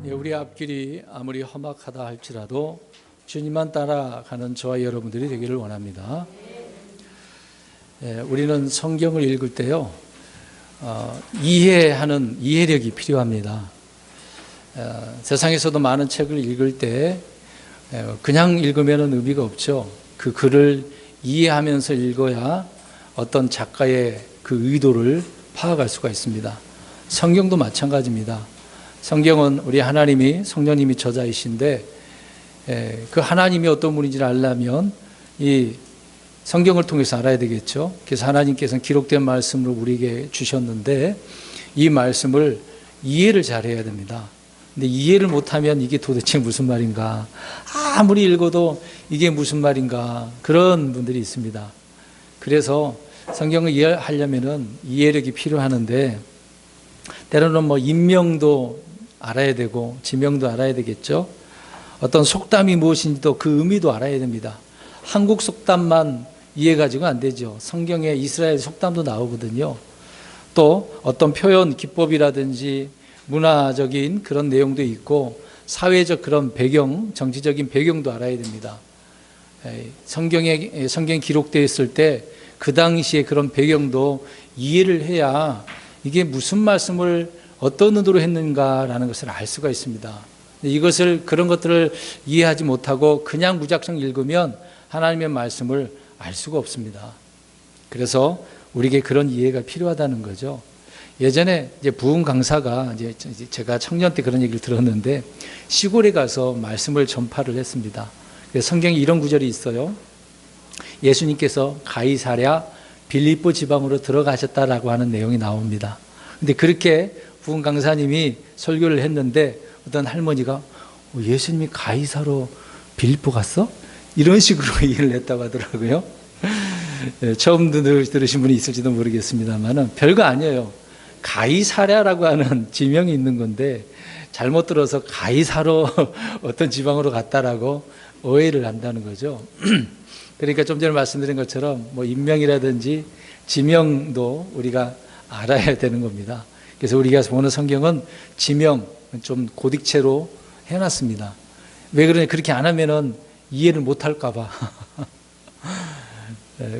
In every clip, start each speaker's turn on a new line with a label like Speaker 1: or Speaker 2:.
Speaker 1: 우리 앞길이 아무리 험악하다 할지라도 주님만 따라가는 저와 여러분들이 되기를 원합니다. 우리는 성경을 읽을 때요, 이해하는 이해력이 필요합니다. 세상에서도 많은 책을 읽을 때 그냥 읽으면 의미가 없죠. 그 글을 이해하면서 읽어야 어떤 작가의 그 의도를 파악할 수가 있습니다. 성경도 마찬가지입니다. 성경은 우리 하나님이, 성령님이 저자이신데 그 하나님이 어떤 분인지를 알려면 이 성경을 통해서 알아야 되겠죠. 그래서 하나님께서는 기록된 말씀을 우리에게 주셨는데 이 말씀을 이해를 잘해야 됩니다. 근데 이해를 못하면 이게 도대체 무슨 말인가, 아무리 읽어도 이게 무슨 말인가, 그런 분들이 있습니다. 그래서 성경을 이해하려면 이해력이 필요하는데 때로는 인명도 알아야 되고 지명도 알아야 되겠죠. 어떤 속담이 무엇인지도 그 의미도 알아야 됩니다. 한국 속담만 이해가지고 안 되죠. 성경에 이스라엘 속담도 나오거든요. 또 어떤 표현 기법이라든지 문화적인 그런 내용도 있고 사회적 그런 배경, 정치적인 배경도 알아야 됩니다. 성경에 기록되어 있을 때 그 당시에 그런 배경도 이해를 해야 이게 무슨 말씀을 어떤 의도로 했는가라는 것을 알 수가 있습니다. 그런 것들을 이해하지 못하고 그냥 무작정 읽으면 하나님의 말씀을 알 수가 없습니다. 그래서 우리에게 그런 이해가 필요하다는 거죠. 예전에 부흥 강사가 제가 청년 때 그런 얘기를 들었는데 시골에 가서 말씀을 전파를 했습니다. 그래서 성경에 이런 구절이 있어요. 예수님께서 가이사랴 빌립보 지방으로 들어가셨다라고 하는 내용이 나옵니다. 근데 그렇게 부흥 강사님이 설교를 했는데 어떤 할머니가 예수님이 가이사로 빌립보 갔어? 이런 식으로 얘기를 했다고 하더라고요. 처음 들으신 분이 있을지도 모르겠습니다만 별거 아니에요. 가이사랴라고 하는 지명이 있는 건데 잘못 들어서 가이사로 어떤 지방으로 갔다라고 오해를 한다는 거죠. 그러니까 좀 전에 말씀드린 것처럼 인명이라든지 지명도 우리가 알아야 되는 겁니다. 그래서 우리가 보는 성경은 지명 좀 고딕체로 해놨습니다. 왜 그러냐, 그렇게 안 하면은 이해를 못할까 봐.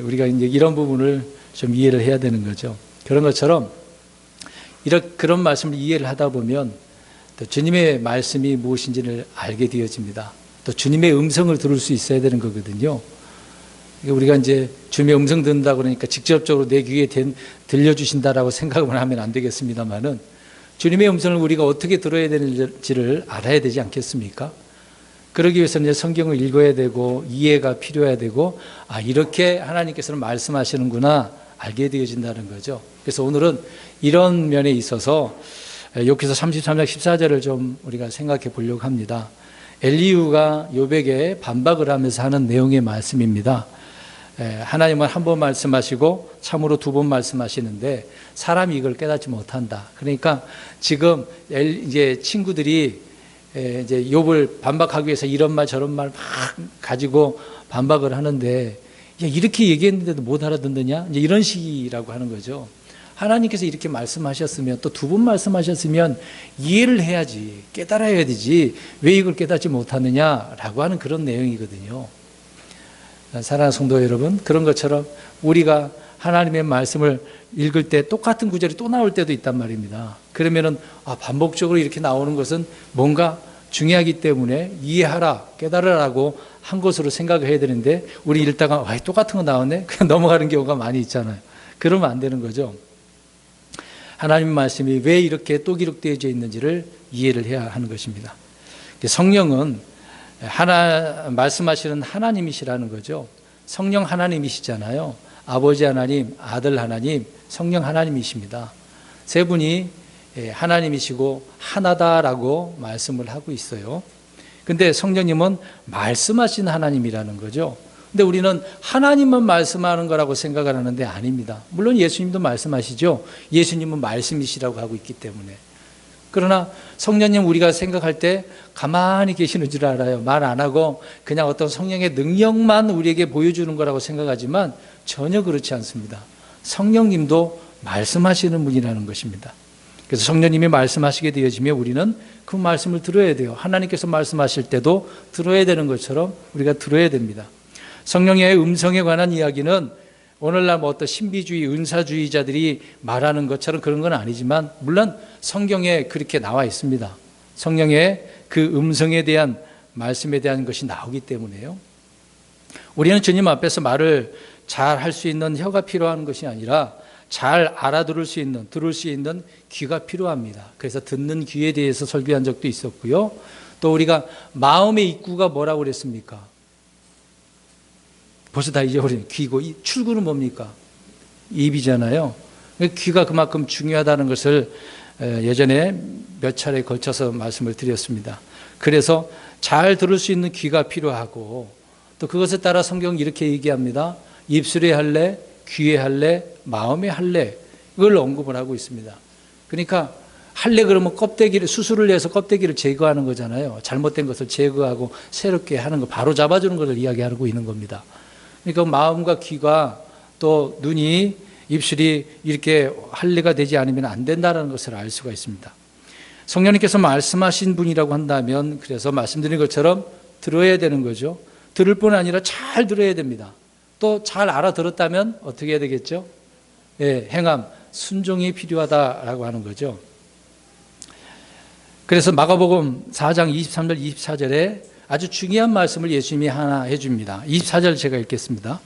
Speaker 1: 우리가 이제 이런 부분을 좀 이해를 해야 되는 거죠. 그런 것처럼 그런 말씀을 이해를 하다 보면 또 주님의 말씀이 무엇인지를 알게 되어집니다. 또 주님의 음성을 들을 수 있어야 되는 거거든요. 우리가 이제 주님의 음성 듣는다 그러니까 직접적으로 내 귀에 들려주신다라고 생각을 하면 안 되겠습니다만은 주님의 음성을 우리가 어떻게 들어야 되는지를 알아야 되지 않겠습니까? 그러기 위해서는 이제 성경을 읽어야 되고 이해가 필요해야 되고 이렇게 하나님께서는 말씀하시는구나 알게 되어진다는 거죠. 그래서 오늘은 이런 면에 있어서 욥기서 33장 14절을 좀 우리가 생각해 보려고 합니다. 엘리후가 욥에게 반박을 하면서 하는 내용의 말씀입니다. 하나님은 한 번 말씀하시고 참으로 두 번 말씀하시는데 사람이 이걸 깨닫지 못한다. 그러니까 지금 이제 친구들이 이제 욥을 반박하기 위해서 이런 말 저런 말 막 가지고 반박을 하는데 이렇게 얘기했는데도 못 알아듣느냐? 이제 이런 식이라고 하는 거죠. 하나님께서 이렇게 말씀하셨으면 또 두 번 말씀하셨으면 이해를 해야지, 깨달아야 되지 왜 이걸 깨닫지 못하느냐라고 하는 그런 내용이거든요. 사랑하는 성도 여러분, 그런 것처럼 우리가 하나님의 말씀을 읽을 때 똑같은 구절이 또 나올 때도 있단 말입니다. 그러면은 반복적으로 이렇게 나오는 것은 뭔가 중요하기 때문에 이해하라, 깨달으라고 한 것으로 생각을 해야 되는데 우리 읽다가 똑같은 거 나오네? 그냥 넘어가는 경우가 많이 있잖아요. 그러면 안 되는 거죠. 하나님의 말씀이 왜 이렇게 또 기록되어져 있는지를 이해를 해야 하는 것입니다. 성령은 말씀하시는 하나님이시라는 거죠. 성령 하나님이시잖아요. 아버지 하나님, 아들 하나님, 성령 하나님이십니다. 세 분이 하나님이시고 하나다라고 말씀을 하고 있어요. 근데 성령님은 말씀하신 하나님이라는 거죠. 근데 우리는 하나님만 말씀하는 거라고 생각을 하는데 아닙니다. 물론 예수님도 말씀하시죠. 예수님은 말씀이시라고 하고 있기 때문에. 그러나 성령님 우리가 생각할 때 가만히 계시는 줄 알아요. 말 안 하고 그냥 어떤 성령의 능력만 우리에게 보여주는 거라고 생각하지만 전혀 그렇지 않습니다. 성령님도 말씀하시는 분이라는 것입니다. 그래서 성령님이 말씀하시게 되어지면 우리는 그 말씀을 들어야 돼요. 하나님께서 말씀하실 때도 들어야 되는 것처럼 우리가 들어야 됩니다. 성령의 음성에 관한 이야기는 오늘날 뭐 어떤 신비주의, 은사주의자들이 말하는 것처럼 그런 건 아니지만 물론 성경에 그렇게 나와 있습니다. 성령의 그 음성에 대한 말씀에 대한 것이 나오기 때문에요. 우리는 주님 앞에서 말을 잘 할 수 있는 혀가 필요한 것이 아니라 잘 알아들을 수 있는, 들을 수 있는 귀가 필요합니다. 그래서 듣는 귀에 대해서 설교한 적도 있었고요. 또 우리가 마음의 입구가 뭐라고 그랬습니까? 벌써 다 잊어버린 귀고, 이 출구는 뭡니까? 입이잖아요. 귀가 그만큼 중요하다는 것을 예전에 몇 차례 걸쳐서 말씀을 드렸습니다. 그래서 잘 들을 수 있는 귀가 필요하고 또 그것에 따라 성경은 이렇게 얘기합니다. 입술에 할례, 귀에 할례, 마음에 할례, 이걸 언급을 하고 있습니다. 그러니까 할례 그러면 껍데기를, 수술을 해서 껍데기를 제거하는 거잖아요. 잘못된 것을 제거하고 새롭게 하는 거, 바로 잡아주는 것을 이야기하고 있는 겁니다. 그러니까 마음과 귀가 또 눈이, 입술이 이렇게 할례가 되지 않으면 안 된다는 것을 알 수가 있습니다. 성령님께서 말씀하신 분이라고 한다면 그래서 말씀드린 것처럼 들어야 되는 거죠. 들을 뿐 아니라 잘 들어야 됩니다. 또 잘 알아들었다면 어떻게 해야 되겠죠? 예, 행함, 순종이 필요하다라고 하는 거죠. 그래서 마가복음 4장 23절 24절에 아주 중요한 말씀을 예수님이 하나 해줍니다. 24절 제가 읽겠습니다.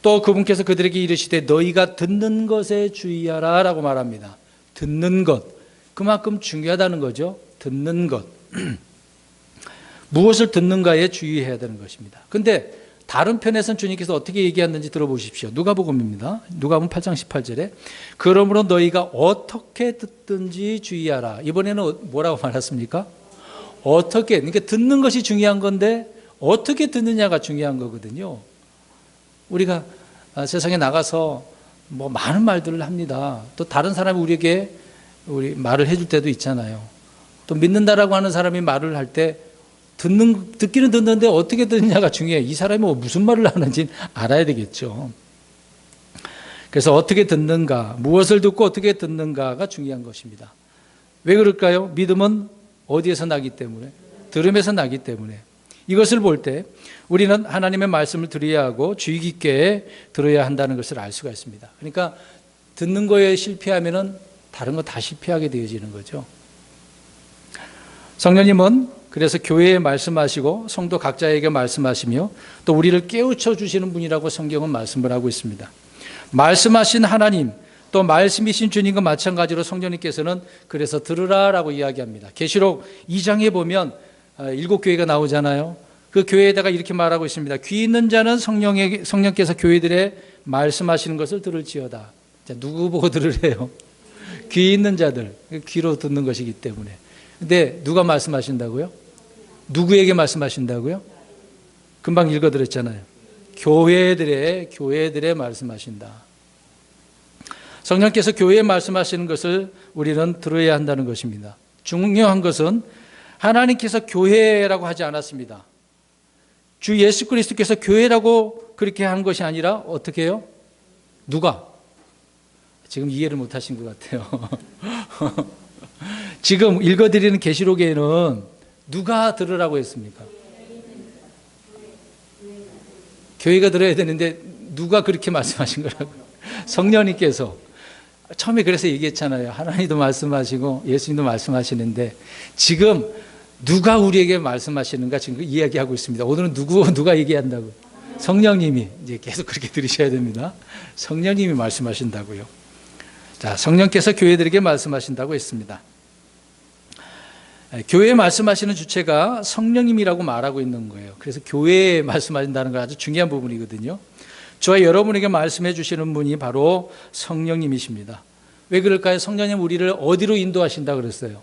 Speaker 1: 또 그분께서 그들에게 이르시되 너희가 듣는 것에 주의하라 라고 말합니다. 듣는 것, 그만큼 중요하다는 거죠. 듣는 것. 무엇을 듣는가에 주의해야 되는 것입니다. 그런데 다른 편에서는 주님께서 어떻게 얘기했는지 들어보십시오. 누가복음입니다. 누가복음 8장 18절에 그러므로 너희가 어떻게 듣든지 주의하라. 이번에는 뭐라고 말했습니까? 어떻게, 그러니까 듣는 것이 중요한 건데 어떻게 듣느냐가 중요한 거거든요. 우리가 세상에 나가서 뭐 많은 말들을 합니다. 또 다른 사람이 우리에게 우리 말을 해줄 때도 있잖아요. 또 믿는다라고 하는 사람이 말을 할 때 듣기는 듣는데 어떻게 듣느냐가 중요해요. 이 사람이 무슨 말을 하는지 알아야 되겠죠. 그래서 어떻게 듣는가, 무엇을 듣고 어떻게 듣는가가 중요한 것입니다. 왜 그럴까요? 믿음은 어디에서 나기 때문에? 들음에서 나기 때문에. 이것을 볼 때 우리는 하나님의 말씀을 들어야 하고 주의 깊게 들어야 한다는 것을 알 수가 있습니다. 그러니까 듣는 거에 실패하면은 다른 거 다 실패하게 되어지는 거죠. 성령님은 그래서 교회에 말씀하시고 성도 각자에게 말씀하시며 또 우리를 깨우쳐 주시는 분이라고 성경은 말씀을 하고 있습니다. 말씀하신 하나님, 또 말씀이신 주님과 마찬가지로 성령님께서는 그래서 들으라라고 이야기합니다. 계시록 2장에 보면 7교회가 나오잖아요. 그 교회에다가 이렇게 말하고 있습니다. 귀 있는 자는 성령께서 교회들의 말씀하시는 것을 들을지어다. 자, 누구 보고 들으래요? 귀 있는 자들, 귀로 듣는 것이기 때문에. 근데 누가 말씀하신다고요? 누구에게 말씀하신다고요? 금방 읽어드렸잖아요. 교회들의 말씀하신다. 성령께서 교회에 말씀하시는 것을 우리는 들어야 한다는 것입니다. 중요한 것은 하나님께서 교회라고 하지 않았습니다. 주 예수 그리스도께서 교회라고 그렇게 한 것이 아니라 어떻게 해요? 누가? 지금 이해를 못 하신 것 같아요. 지금 읽어드리는 계시록에는 누가 들으라고 했습니까? 교회가 들어야 되는데 누가 그렇게 말씀하신 거라고요? 성령님께서. 처음에 그래서 얘기했잖아요. 하나님도 말씀하시고 예수님도 말씀하시는데 지금 누가 우리에게 말씀하시는가 지금 이야기하고 있습니다. 오늘은 누가 얘기한다고요? 성령님이. 이제 계속 그렇게 들으셔야 됩니다. 성령님이 말씀하신다고요. 자, 성령께서 교회들에게 말씀하신다고 했습니다. 교회에 말씀하시는 주체가 성령님이라고 말하고 있는 거예요. 그래서 교회에 말씀하신다는 건 아주 중요한 부분이거든요. 저와 여러분에게 말씀해 주시는 분이 바로 성령님이십니다. 왜 그럴까요? 성령님 우리를 어디로 인도하신다 그랬어요?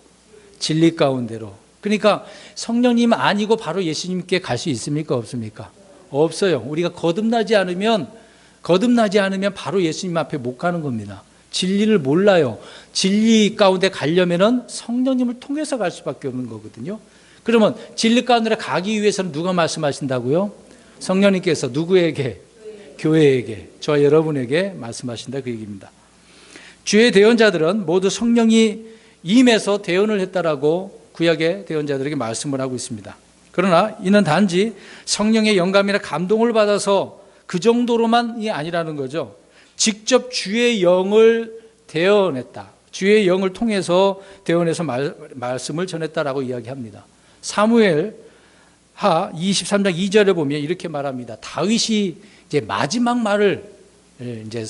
Speaker 1: 진리 가운데로. 그러니까 성령님 아니고 바로 예수님께 갈 수 있습니까? 없습니까? 없어요. 우리가 거듭나지 않으면 바로 예수님 앞에 못 가는 겁니다. 진리를 몰라요. 진리 가운데 가려면은 성령님을 통해서 갈 수밖에 없는 거거든요. 그러면 진리 가운데 가기 위해서는 누가 말씀하신다고요? 성령님께서 누구에게? 교회에게, 저와 여러분에게 말씀하신다 그 얘기입니다. 주의 대언자들은 모두 성령이 임해서 대언을 했다라고 구약의 대언자들에게 말씀을 하고 있습니다. 그러나 이는 단지 성령의 영감이나 감동을 받아서 그 정도로만이 아니라는 거죠. 직접 주의 영을 대언했다. 주의 영을 통해서 대언해서 말씀을 전했다라고 이야기합니다. 사무엘 하 23장 2절에 보면 이렇게 말합니다. 다윗이 이제 마지막 말을 이제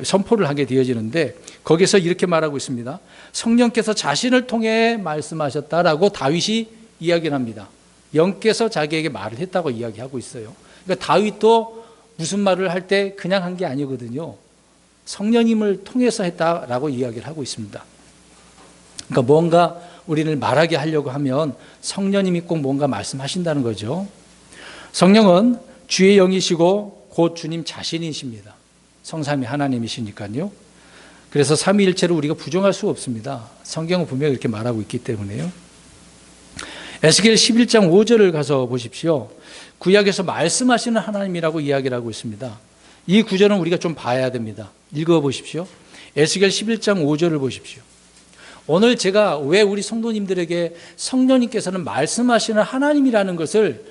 Speaker 1: 선포를 하게 되어지는데 거기서 이렇게 말하고 있습니다. 성령께서 자신을 통해 말씀하셨다라고 다윗이 이야기를 합니다. 영께서 자기에게 말을 했다고 이야기하고 있어요. 그러니까 다윗도 무슨 말을 할 때 그냥 한 게 아니거든요. 성령님을 통해서 했다라고 이야기를 하고 있습니다. 그러니까 뭔가 우리를 말하게 하려고 하면 성령님이 꼭 뭔가 말씀하신다는 거죠. 성령은 주의 영이시고 곧 주님 자신이십니다. 성삼위 하나님이시니까요. 그래서 삼위일체를 우리가 부정할 수 없습니다. 성경은 분명히 이렇게 말하고 있기 때문에요. 에스겔 11장 5절을 가서 보십시오. 구약에서 말씀하시는 하나님이라고 이야기를 하고 있습니다. 이 구절은 우리가 좀 봐야 됩니다. 읽어보십시오. 에스겔 11장 5절을 보십시오. 오늘 제가 왜 우리 성도님들에게 성령님께서는 말씀하시는 하나님이라는 것을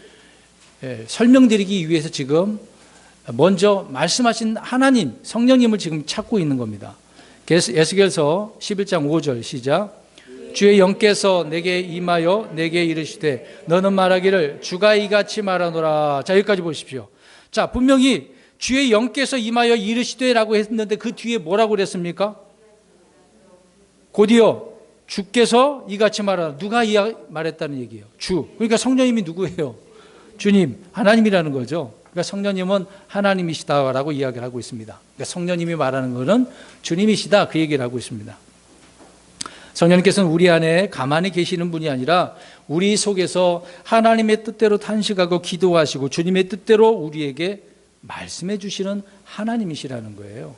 Speaker 1: 설명드리기 위해서 지금 먼저 말씀하신 하나님, 성령님을 지금 찾고 있는 겁니다. 에스겔서 11장 5절 시작. 주의 영께서 내게 임하여 내게 이르시되 너는 말하기를 주가 이같이 말하노라. 자, 여기까지 보십시오. 자, 분명히 주의 영께서 임하여 이르시되라고 했는데 그 뒤에 뭐라고 그랬습니까? 곧이어 주께서 이같이 말하노라. 누가 말했다는 얘기예요? 주. 그러니까 성령님이 누구예요? 주님, 하나님이라는 거죠. 그러니까 성령님은 하나님이시다라고 이야기를 하고 있습니다. 그러니까 성령님이 말하는 것은 주님이시다, 그 얘기를 하고 있습니다. 성령님께서는 우리 안에 가만히 계시는 분이 아니라 우리 속에서 하나님의 뜻대로 탄식하고 기도하시고 주님의 뜻대로 우리에게 말씀해 주시는 하나님이시라는 거예요.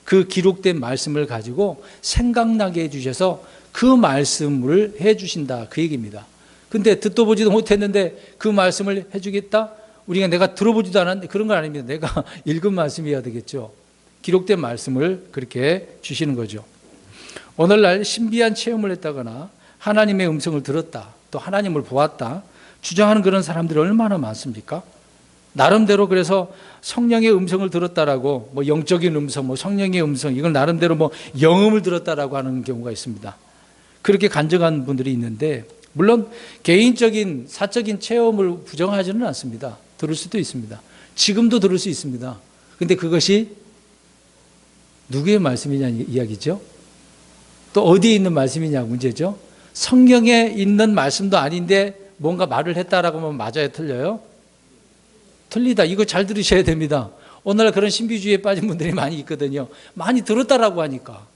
Speaker 1: 그 기록된 말씀을 가지고 생각나게 해주셔서 그 말씀을 해주신다, 그 얘기입니다. 근데 듣도 보지도 못했는데 그 말씀을 해주겠다? 우리가 내가 들어보지도 않았는데 그런 건 아닙니다. 내가 읽은 말씀이어야 되겠죠. 기록된 말씀을 그렇게 주시는 거죠. 오늘날 신비한 체험을 했다거나 하나님의 음성을 들었다, 또 하나님을 보았다 주장하는 그런 사람들이 얼마나 많습니까? 나름대로 그래서 성령의 음성을 들었다라고, 뭐 영적인 음성, 뭐 성령의 음성, 이걸 나름대로 뭐 영음을 들었다라고 하는 경우가 있습니다. 그렇게 간증한 분들이 있는데, 물론 개인적인 사적인 체험을 부정하지는 않습니다. 들을 수도 있습니다. 지금도 들을 수 있습니다. 근데 그것이 누구의 말씀이냐는 이야기죠. 또 어디에 있는 말씀이냐 문제죠. 성경에 있는 말씀도 아닌데 뭔가 말을 했다라고 하면 맞아요, 틀려요? 틀리다. 이거 잘 들으셔야 됩니다. 오늘날 그런 신비주의에 빠진 분들이 많이 있거든요. 많이 들었다라고 하니까.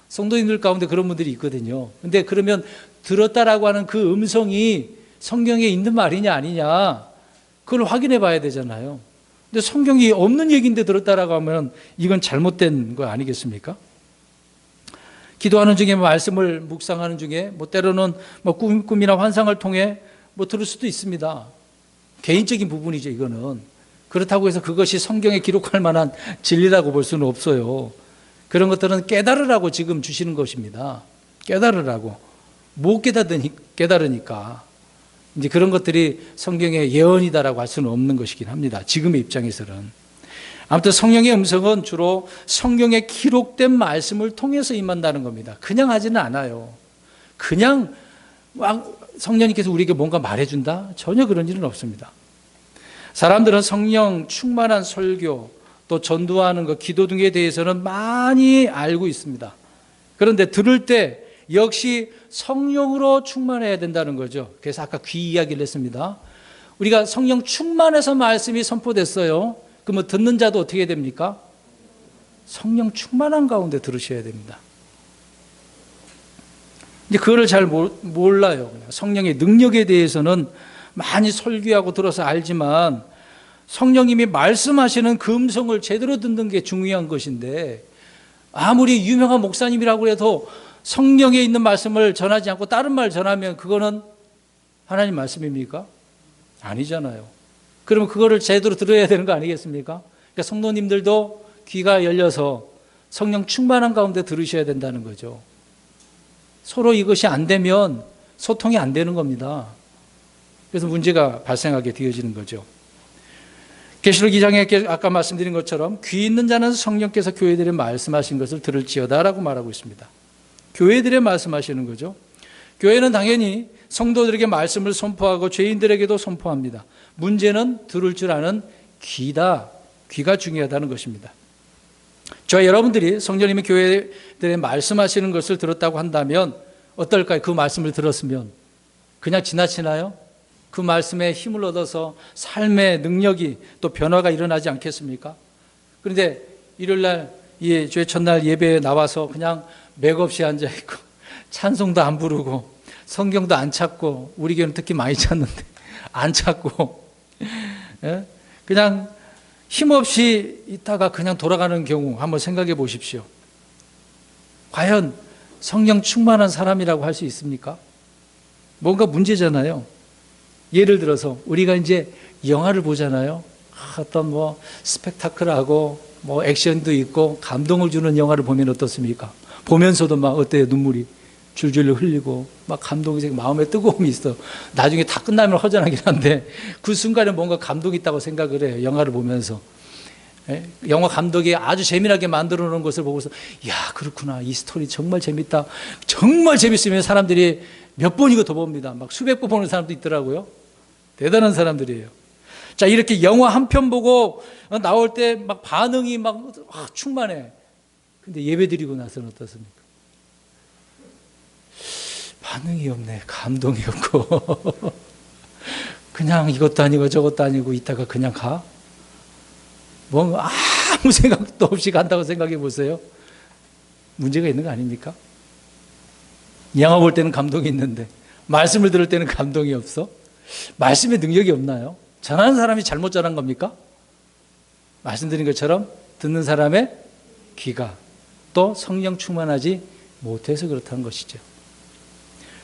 Speaker 1: 성도님들 가운데 그런 분들이 있거든요. 근데 그러면 들었다라고 하는 그 음성이 성경에 있는 말이냐 아니냐, 그걸 확인해 봐야 되잖아요. 근데 성경이 없는 얘기인데 들었다라고 하면 이건 잘못된 거 아니겠습니까? 기도하는 중에 말씀을 묵상하는 중에 뭐 때로는 뭐 꿈이나 환상을 통해 뭐 들을 수도 있습니다. 개인적인 부분이죠, 이거는. 그렇다고 해서 그것이 성경에 기록할 만한 진리라고 볼 수는 없어요. 그런 것들은 깨달으라고 지금 주시는 것입니다. 깨달으라고. 못 깨달으니까. 이제 그런 것들이 성경의 예언이다라고 할 수는 없는 것이긴 합니다. 지금의 입장에서는. 아무튼 성령의 음성은 주로 성경에 기록된 말씀을 통해서 임한다는 겁니다. 그냥 하지는 않아요. 그냥 성령님께서 우리에게 뭔가 말해준다? 전혀 그런 일은 없습니다. 사람들은 성령 충만한 설교, 또 전도하는 것, 기도 등에 대해서는 많이 알고 있습니다. 그런데 들을 때 역시 성령으로 충만해야 된다는 거죠. 그래서 아까 귀 이야기를 했습니다. 우리가 성령 충만해서 말씀이 선포됐어요. 그러면 듣는 자도 어떻게 됩니까? 성령 충만한 가운데 들으셔야 됩니다. 이제 그거를 잘 몰라요. 성령의 능력에 대해서는 많이 설교하고 들어서 알지만 성령님이 말씀하시는 그 음성을 제대로 듣는 게 중요한 것인데, 아무리 유명한 목사님이라고 해도 성령에 있는 말씀을 전하지 않고 다른 말 전하면 그거는 하나님 말씀입니까? 아니잖아요. 그러면 그거를 제대로 들어야 되는 거 아니겠습니까? 그러니까 성도님들도 귀가 열려서 성령 충만한 가운데 들으셔야 된다는 거죠. 서로 이것이 안 되면 소통이 안 되는 겁니다. 그래서 문제가 발생하게 되어지는 거죠. 계시록 2장에 아까 말씀드린 것처럼 귀 있는 자는 성령께서 교회들에 말씀하신 것을 들을지어다라고 말하고 있습니다. 교회들에 말씀하시는 거죠. 교회는 당연히 성도들에게 말씀을 선포하고 죄인들에게도 선포합니다. 문제는 들을 줄 아는 귀다. 귀가 중요하다는 것입니다. 저와 여러분들이 성령님이 교회들에 말씀하시는 것을 들었다고 한다면 어떨까요? 그 말씀을 들었으면 그냥 지나치나요? 그 말씀에 힘을 얻어서 삶의 능력이 또 변화가 일어나지 않겠습니까? 그런데 일요일날 주의 첫날 예배에 나와서 그냥 맥없이 앉아있고 찬송도 안 부르고 성경도 안 찾고, 우리 교회는 특히 많이 찾는데 안 찾고 그냥 힘없이 있다가 그냥 돌아가는 경우 한번 생각해 보십시오. 과연 성령 충만한 사람이라고 할 수 있습니까? 뭔가 문제잖아요. 예를 들어서 우리가 이제 영화를 보잖아요. 어떤 스펙타클하고 액션도 있고 감동을 주는 영화를 보면 어떻습니까? 보면서도 막 어때요? 눈물이 줄줄 흘리고 막 감동이 마음에 뜨거움이 있어. 나중에 다 끝나면 허전하긴 한데 그 순간에 뭔가 감동이 있다고 생각을 해요. 영화를 보면서. 영화 감독이 아주 재미나게 만들어 놓은 것을 보고서 야, 그렇구나. 이 스토리 정말 재밌다. 정말 재밌으면 사람들이 몇 번이고 더 봅니다. 막 수백 번 보는 사람도 있더라고요. 대단한 사람들이에요. 자, 이렇게 영화 한 편 보고 나올 때 막 반응이 막 충만해. 근데 예배 드리고 나서는 어떻습니까? 반응이 없네. 감동이 없고. 그냥 이것도 아니고 저것도 아니고 있다가 그냥 가? 아무 생각도 없이 간다고 생각해 보세요. 문제가 있는 거 아닙니까? 영화 볼 때는 감동이 있는데 말씀을 들을 때는 감동이 없어? 말씀의 능력이 없나요? 전하는 사람이 잘못 전한 겁니까? 말씀드린 것처럼 듣는 사람의 귀가 또 성령 충만하지 못해서 그렇다는 것이죠.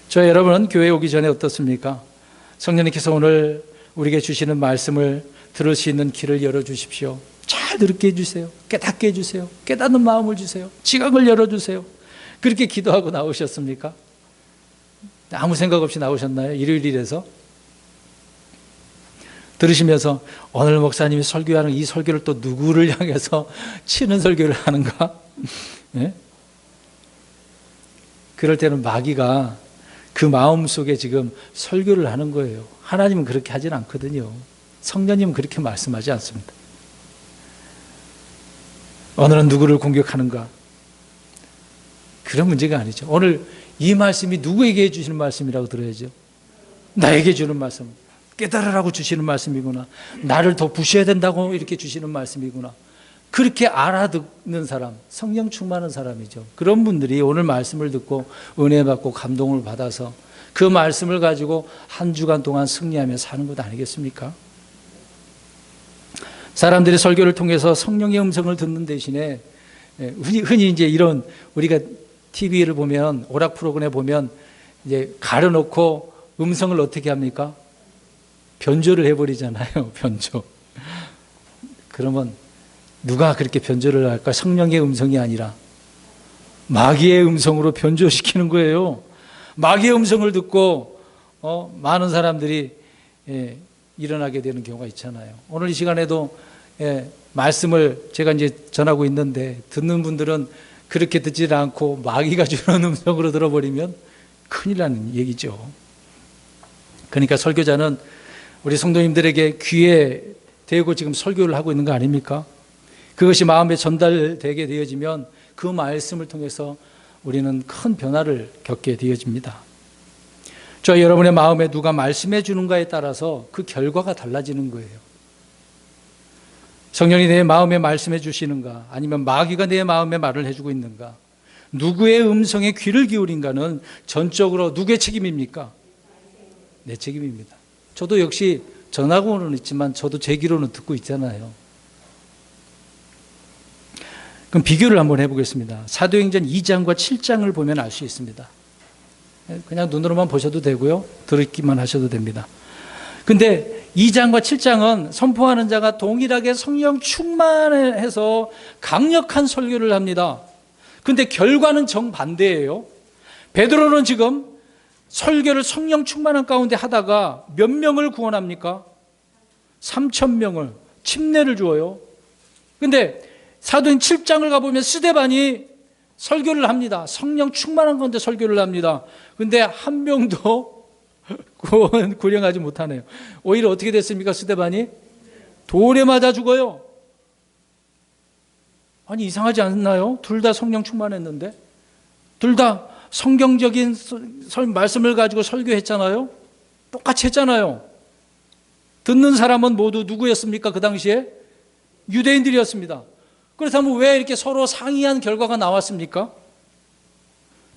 Speaker 1: 저 여러분은 교회에 오기 전에 어떻습니까? 성령님께서 오늘 우리에게 주시는 말씀을 들을 수 있는 귀를 열어주십시오. 잘 듣게 해주세요. 깨닫게 해주세요. 깨닫는 마음을 주세요. 지각을 열어주세요. 그렇게 기도하고 나오셨습니까? 아무 생각 없이 나오셨나요? 일요일이라서? 들으시면서 오늘 목사님이 설교하는 이 설교를 또 누구를 향해서 치는 설교를 하는가? 네? 그럴 때는 마귀가 그 마음 속에 지금 설교를 하는 거예요. 하나님은 그렇게 하진 않거든요. 성령님은 그렇게 말씀하지 않습니다. 오늘은 누구를 공격하는가? 그런 문제가 아니죠. 오늘 이 말씀이 누구에게 해주시는 말씀이라고 들어야죠. 나에게 주는 말씀. 깨달으라고 주시는 말씀이구나. 나를 더 부셔야 된다고 이렇게 주시는 말씀이구나. 그렇게 알아듣는 사람, 성령 충만한 사람이죠. 그런 분들이 오늘 말씀을 듣고 은혜 받고 감동을 받아서 그 말씀을 가지고 한 주간 동안 승리하며 사는 것 아니겠습니까? 사람들이 설교를 통해서 성령의 음성을 듣는 대신에 흔히 이제 이런 우리가 TV를 보면 오락 프로그램에 보면 이제 가려놓고 음성을 어떻게 합니까? 변조를 해버리잖아요. 변조. 그러면 누가 그렇게 변조를 할까? 성령의 음성이 아니라 마귀의 음성으로 변조시키는 거예요. 마귀의 음성을 듣고 많은 사람들이 일어나게 되는 경우가 있잖아요. 오늘 이 시간에도 말씀을 제가 이제 전하고 있는데 듣는 분들은 그렇게 듣지 않고 마귀가 주는 음성으로 들어버리면 큰일 나는 얘기죠. 그러니까 설교자는 우리 성도님들에게 귀에 대고 지금 설교를 하고 있는 거 아닙니까? 그것이 마음에 전달되게 되어지면 그 말씀을 통해서 우리는 큰 변화를 겪게 되어집니다. 저 여러분의 마음에 누가 말씀해 주는가에 따라서 그 결과가 달라지는 거예요. 성령이 내 마음에 말씀해 주시는가, 아니면 마귀가 내 마음에 말을 해주고 있는가, 누구의 음성에 귀를 기울인가는 전적으로 누구의 책임입니까? 내 책임입니다. 저도 역시 전하고는 있지만 저도 제 귀로는 듣고 있잖아요. 그럼 비교를 한번 해보겠습니다. 사도행전 2장과 7장을 보면 알 수 있습니다. 그냥 눈으로만 보셔도 되고요. 듣기만 하셔도 됩니다. 근데 2장과 7장은 선포하는 자가 동일하게 성령 충만해서 강력한 설교를 합니다. 근데 결과는 정반대예요. 베드로는 지금 설교를 성령 충만한 가운데 하다가 몇 명을 구원합니까? 3,000명을, 침례를 주어요. 근데 사도행 7장을 가보면 스데반이 설교를 합니다. 성령 충만한 건데 설교를 합니다. 근데 한 명도 구령하지 못하네요. 오히려 어떻게 됐습니까? 스데반이 돌에 맞아 죽어요. 아니, 이상하지 않나요? 둘 다 성령 충만했는데, 둘 다 성경적인 말씀을 가지고 설교했잖아요. 똑같이 했잖아요. 듣는 사람은 모두 누구였습니까? 그 당시에 유대인들이었습니다. 그렇다면 왜 이렇게 서로 상이한 결과가 나왔습니까?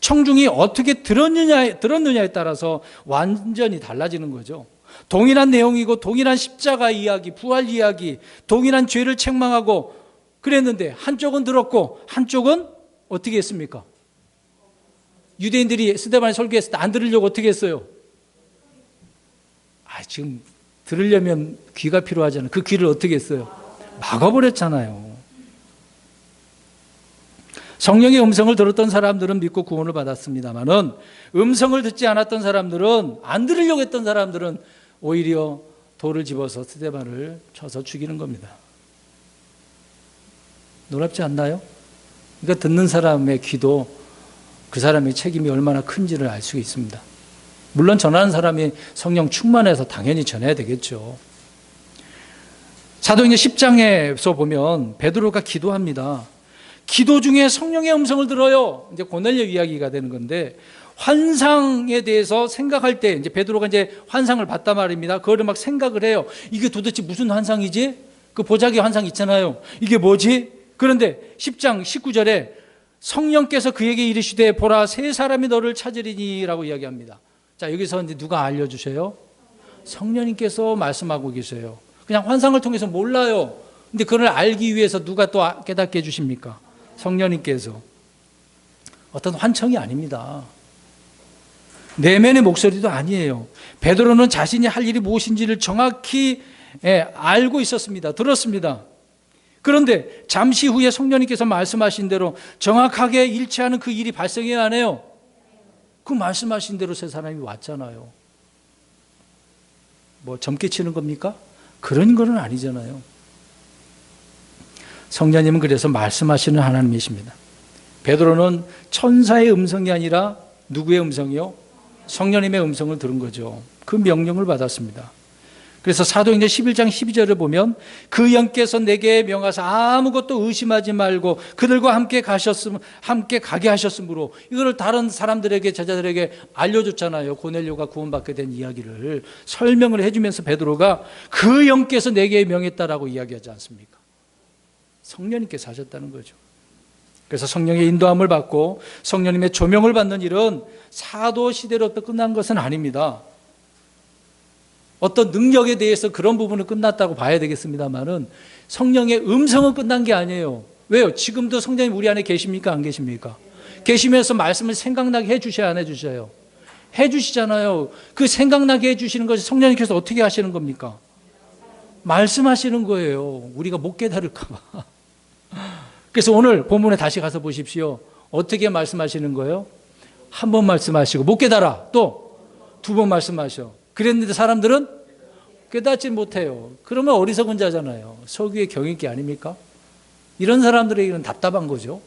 Speaker 1: 청중이 어떻게 들었느냐에 따라서 완전히 달라지는 거죠. 동일한 내용이고 동일한 십자가 이야기, 부활 이야기, 동일한 죄를 책망하고 그랬는데 한쪽은 들었고 한쪽은 어떻게 했습니까? 유대인들이 스데반이 설교했을 때 안 들으려고 어떻게 했어요? 지금 들으려면 귀가 필요하잖아요. 그 귀를 어떻게 했어요? 막아버렸잖아요. 성령의 음성을 들었던 사람들은 믿고 구원을 받았습니다만은 음성을 듣지 않았던 사람들은, 안 들으려고 했던 사람들은 오히려 돌을 집어서 스데반을 쳐서 죽이는 겁니다. 놀랍지 않나요? 그러니까 듣는 사람의 귀도 그 사람의 책임이 얼마나 큰지를 알 수 있습니다. 물론 전하는 사람이 성령 충만해서 당연히 전해야 되겠죠. 사도행전 10장에서 보면 베드로가 기도합니다. 기도 중에 성령의 음성을 들어요. 이제 고넬료 이야기가 되는 건데, 환상에 대해서 생각할 때 이제 베드로가 이제 환상을 봤단 말입니다. 그거를 막 생각을 해요. 이게 도대체 무슨 환상이지? 그 보자기 환상 있잖아요. 이게 뭐지? 그런데 10장 19절에 성령께서 그에게 이르시되 보라 세 사람이 너를 찾으리니라고 이야기합니다. 자, 여기서 이제 누가 알려주세요? 성령님께서 말씀하고 계세요. 그냥 환상을 통해서 몰라요. 근데 그걸 알기 위해서 누가 또 깨닫게 해주십니까? 성령님께서. 어떤 환청이 아닙니다. 내면의 목소리도 아니에요. 베드로는 자신이 할 일이 무엇인지를 정확히 알고 있었습니다. 들었습니다. 그런데 잠시 후에 성령님께서 말씀하신 대로 정확하게 일치하는 그 일이 발생해야 하네요. 그 말씀하신 대로 세 사람이 왔잖아요. 뭐 점괘 치는 겁니까? 그런 건 아니잖아요. 성령님은 그래서 말씀하시는 하나님이십니다. 베드로는 천사의 음성이 아니라 누구의 음성이요? 성령님의 음성을 들은 거죠. 그 명령을 받았습니다. 그래서 사도행전 11장 12절을 보면 그 영께서 내게 명하사 아무것도 의심하지 말고 그들과 함께 가게 하셨으므로, 이거를 다른 사람들에게, 제자들에게 알려줬잖아요. 고넬료가 구원받게 된 이야기를 설명을 해주면서 베드로가 그 영께서 내게 명했다라고 이야기하지 않습니까? 성령님께서 하셨다는 거죠. 그래서 성령의 인도함을 받고 성령님의 조명을 받는 일은 사도 시대로부터 끝난 것은 아닙니다. 어떤 능력에 대해서 그런 부분은 끝났다고 봐야 되겠습니다만은 성령의 음성은 끝난 게 아니에요. 왜요? 지금도 성령님 우리 안에 계십니까? 안 계십니까? 계시면서 말씀을 생각나게 해주셔야 안 해주셔요? 해주시잖아요. 그 생각나게 해주시는 것이 성령님께서 어떻게 하시는 겁니까? 말씀하시는 거예요. 우리가 못 깨달을까 봐. 그래서 오늘 본문에 다시 가서 보십시오. 어떻게 말씀하시는 거예요? 한 번 말씀하시고 못 깨달아. 또 두 번 말씀하셔. 그랬는데 사람들은 깨닫지 못해요. 그러면 어리석은 자잖아요. 서기의 경익기 아닙니까? 이런 사람들에게는 답답한 거죠.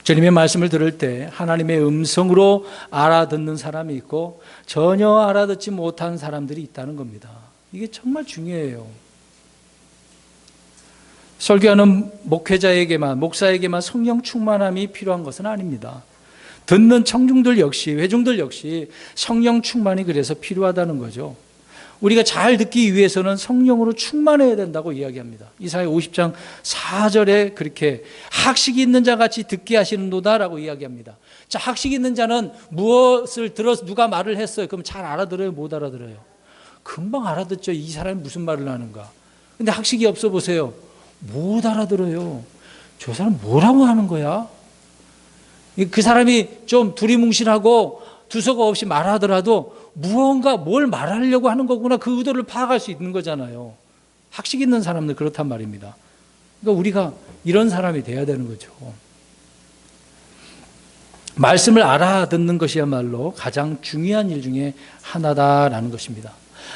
Speaker 1: 주님의 말씀을 들을 때 하나님의 음성으로 알아듣는 사람이 있고 전혀 알아듣지 못한 사람들이 있다는 겁니다. 이게 정말 중요해요. 설교하는 목사에게만 성령 충만함이 필요한 것은 아닙니다. 듣는 청중들 역시, 회중들 역시 성령 충만이 그래서 필요하다는 거죠. 우리가 잘 듣기 위해서는 성령으로 충만해야 된다고 이야기합니다. 이사야 50장 4절에 그렇게 학식이 있는 자 같이 듣게 하시는도다라고 이야기합니다. 자, 학식이 있는 자는 무엇을 들어서 누가 말을 했어요. 그럼 잘 알아들어요? 못 알아들어요? 금방 알아듣죠. 이 사람이 무슨 말을 하는가. 근데 학식이 없어 보세요. 못 알아들어요. 저 사람 뭐라고 하는 거야? 그 사람이 좀 두리뭉실하고 두서가 없이 말하더라도 무언가 뭘 말하려고 하는 거구나, 그 의도를 파악할 수 있는 거잖아요. 학식 있는 사람들 그렇단 말입니다. 그러니까 우리가 이런 사람이 돼야 되는 거죠. 말씀을 알아듣는 것이야말로 가장 중요한 일 중에 하나다라는 것입니다.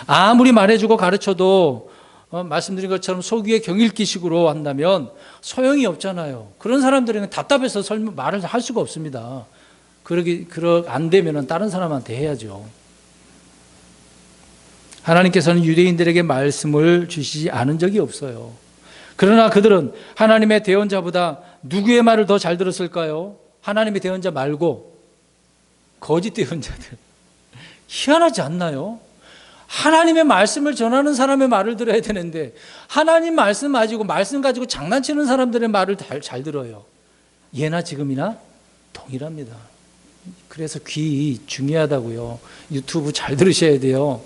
Speaker 1: 아무리 말해주고 가르쳐도 말씀드린 것처럼 속 위에 경읽기식으로 한다면 소용이 없잖아요. 그런 사람들은 답답해서 말을 할 수가 없습니다. 안 되면 다른 사람한테 해야죠. 하나님께서는 유대인들에게 말씀을 주시지 않은 적이 없어요. 그러나 그들은 하나님의 대언자보다 누구의 말을 더 잘 들었을까요? 하나님의 대언자 말고 거짓 대언자들. 희한하지 않나요? 하나님의 말씀을 전하는 사람의 말을 들어야 되는데 하나님 말씀 가지고 장난치는 사람들의 말을 잘 들어요. 예나 지금이나 동일합니다. 그래서 귀 중요하다고요. 유튜브 잘 들으셔야 돼요.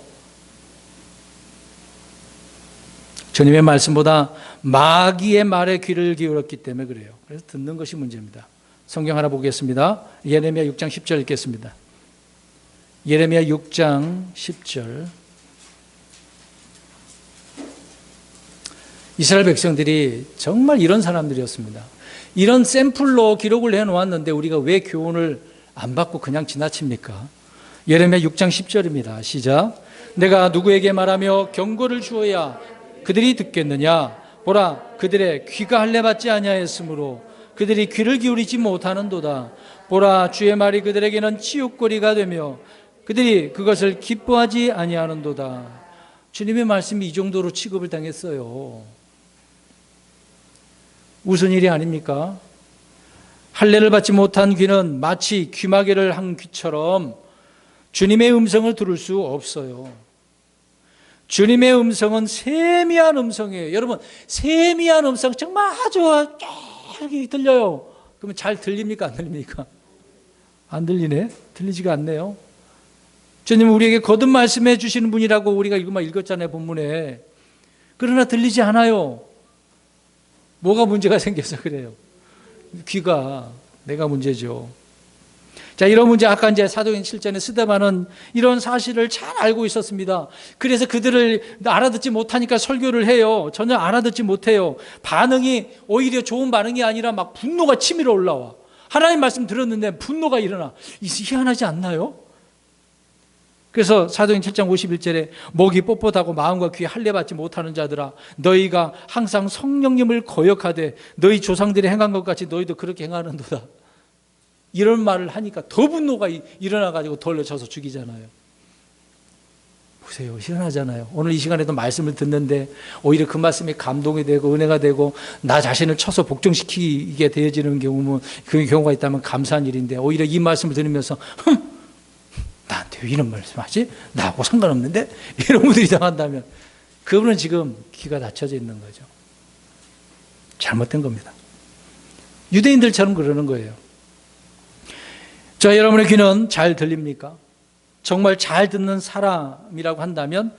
Speaker 1: 주님의 말씀보다 마귀의 말에 귀를 기울였기 때문에 그래요. 그래서 듣는 것이 문제입니다. 성경 하나 보겠습니다. 예레미야 6장 10절 읽겠습니다. 예레미야 6장 10절. 이스라엘 백성들이 정말 이런 사람들이었습니다. 이런 샘플로 기록을 해놓았는데 우리가 왜 교훈을 안 받고 그냥 지나칩니까? 예레미야 6장 10절입니다. 시작. 내가 누구에게 말하며 경고를 주어야 그들이 듣겠느냐? 보라, 그들의 귀가 할례받지 아니하였으므로 그들이 귀를 기울이지 못하는도다. 보라, 주의 말이 그들에게는 치욕거리가 되며 그들이 그것을 기뻐하지 아니하는도다. 주님의 말씀이 이 정도로 취급을 당했어요. 무슨 일이 아닙니까? 할례를 받지 못한 귀는 마치 귀마개를 한 귀처럼 주님의 음성을 들을 수 없어요. 주님의 음성은 세미한 음성이에요. 여러분, 세미한 음성 정말 아주 쫙 들려요. 그러면 잘 들립니까? 안 들립니까? 안 들리네? 들리지가 않네요. 주님은 우리에게 거듭 말씀해 주시는 분이라고 우리가 읽었잖아요, 본문에. 그러나 들리지 않아요. 뭐가 문제가 생겨서 그래요? 귀가, 내가 문제죠. 자, 이런 문제, 아까 이제 사도행 7장에 스데반은 이런 사실을 잘 알고 있었습니다. 그래서 그들을 알아듣지 못하니까 설교를 해요. 전혀 알아듣지 못해요. 반응이 오히려 좋은 반응이 아니라 막 분노가 치밀어 올라와. 하나님 말씀 들었는데 분노가 일어나. 희한하지 않나요? 그래서 사도행 7장 51절에 목이 뻣뻣하고 마음과 귀에 할례받지 못하는 자들아, 너희가 항상 성령님을 거역하되 너희 조상들이 행한 것 같이 너희도 그렇게 행하는도다. 이런 말을 하니까 더 분노가 일어나가지고 돌려쳐서 죽이잖아요. 보세요. 희한하잖아요. 오늘 이 시간에도 말씀을 듣는데 오히려 그 말씀이 감동이 되고 은혜가 되고 나 자신을 쳐서 복종시키게 되어지는 그 경우가 있다면 감사한 일인데 오히려 이 말씀을 들으면서 나한테 왜 이런 말씀하지? 나하고 상관없는데? 이런 분들이 당한다면 그분은 지금 귀가 닫혀져 있는 거죠. 잘못된 겁니다. 유대인들처럼 그러는 거예요. 자, 여러분의 귀는 잘 들립니까? 정말 잘 듣는 사람이라고 한다면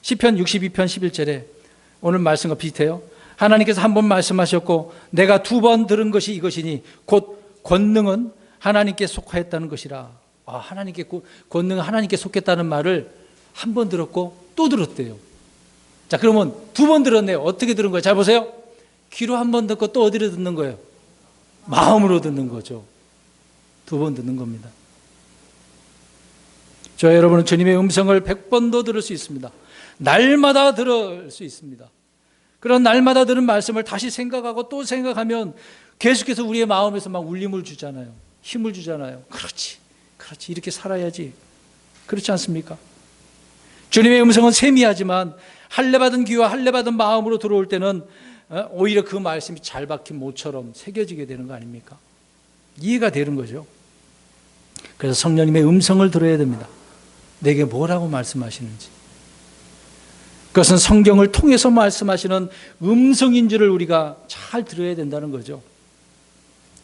Speaker 1: 시편 62편 11절에 오늘 말씀과 비슷해요. 하나님께서 한 번 말씀하셨고 내가 두 번 들은 것이 이것이니 곧 권능은 하나님께 속하였다는 것이라. 하나님께 권능은 하나님께 속했다는 말을 한 번 들었고 또 들었대요. 자, 그러면 두 번 들었네요. 어떻게 들은 거예요? 잘 보세요. 귀로 한 번 듣고 또 어디로 듣는 거예요? 마음으로 듣는 거죠. 두 번 듣는 겁니다. 저 여러분은 주님의 음성을 100번도 들을 수 있습니다. 날마다 들을 수 있습니다. 그런 날마다 들은 말씀을 다시 생각하고 또 생각하면 계속해서 우리의 마음에서 막 울림을 주잖아요. 힘을 주잖아요. 그렇지. 이렇게 살아야지. 그렇지 않습니까? 주님의 음성은 세미하지만 할례받은 귀와 할례받은 마음으로 들어올 때는 오히려 그 말씀이 잘 박힌 모처럼 새겨지게 되는 거 아닙니까? 이해가 되는 거죠. 그래서 성령님의 음성을 들어야 됩니다. 내게 뭐라고 말씀하시는지. 그것은 성경을 통해서 말씀하시는 음성인 줄을 우리가 잘 들어야 된다는 거죠.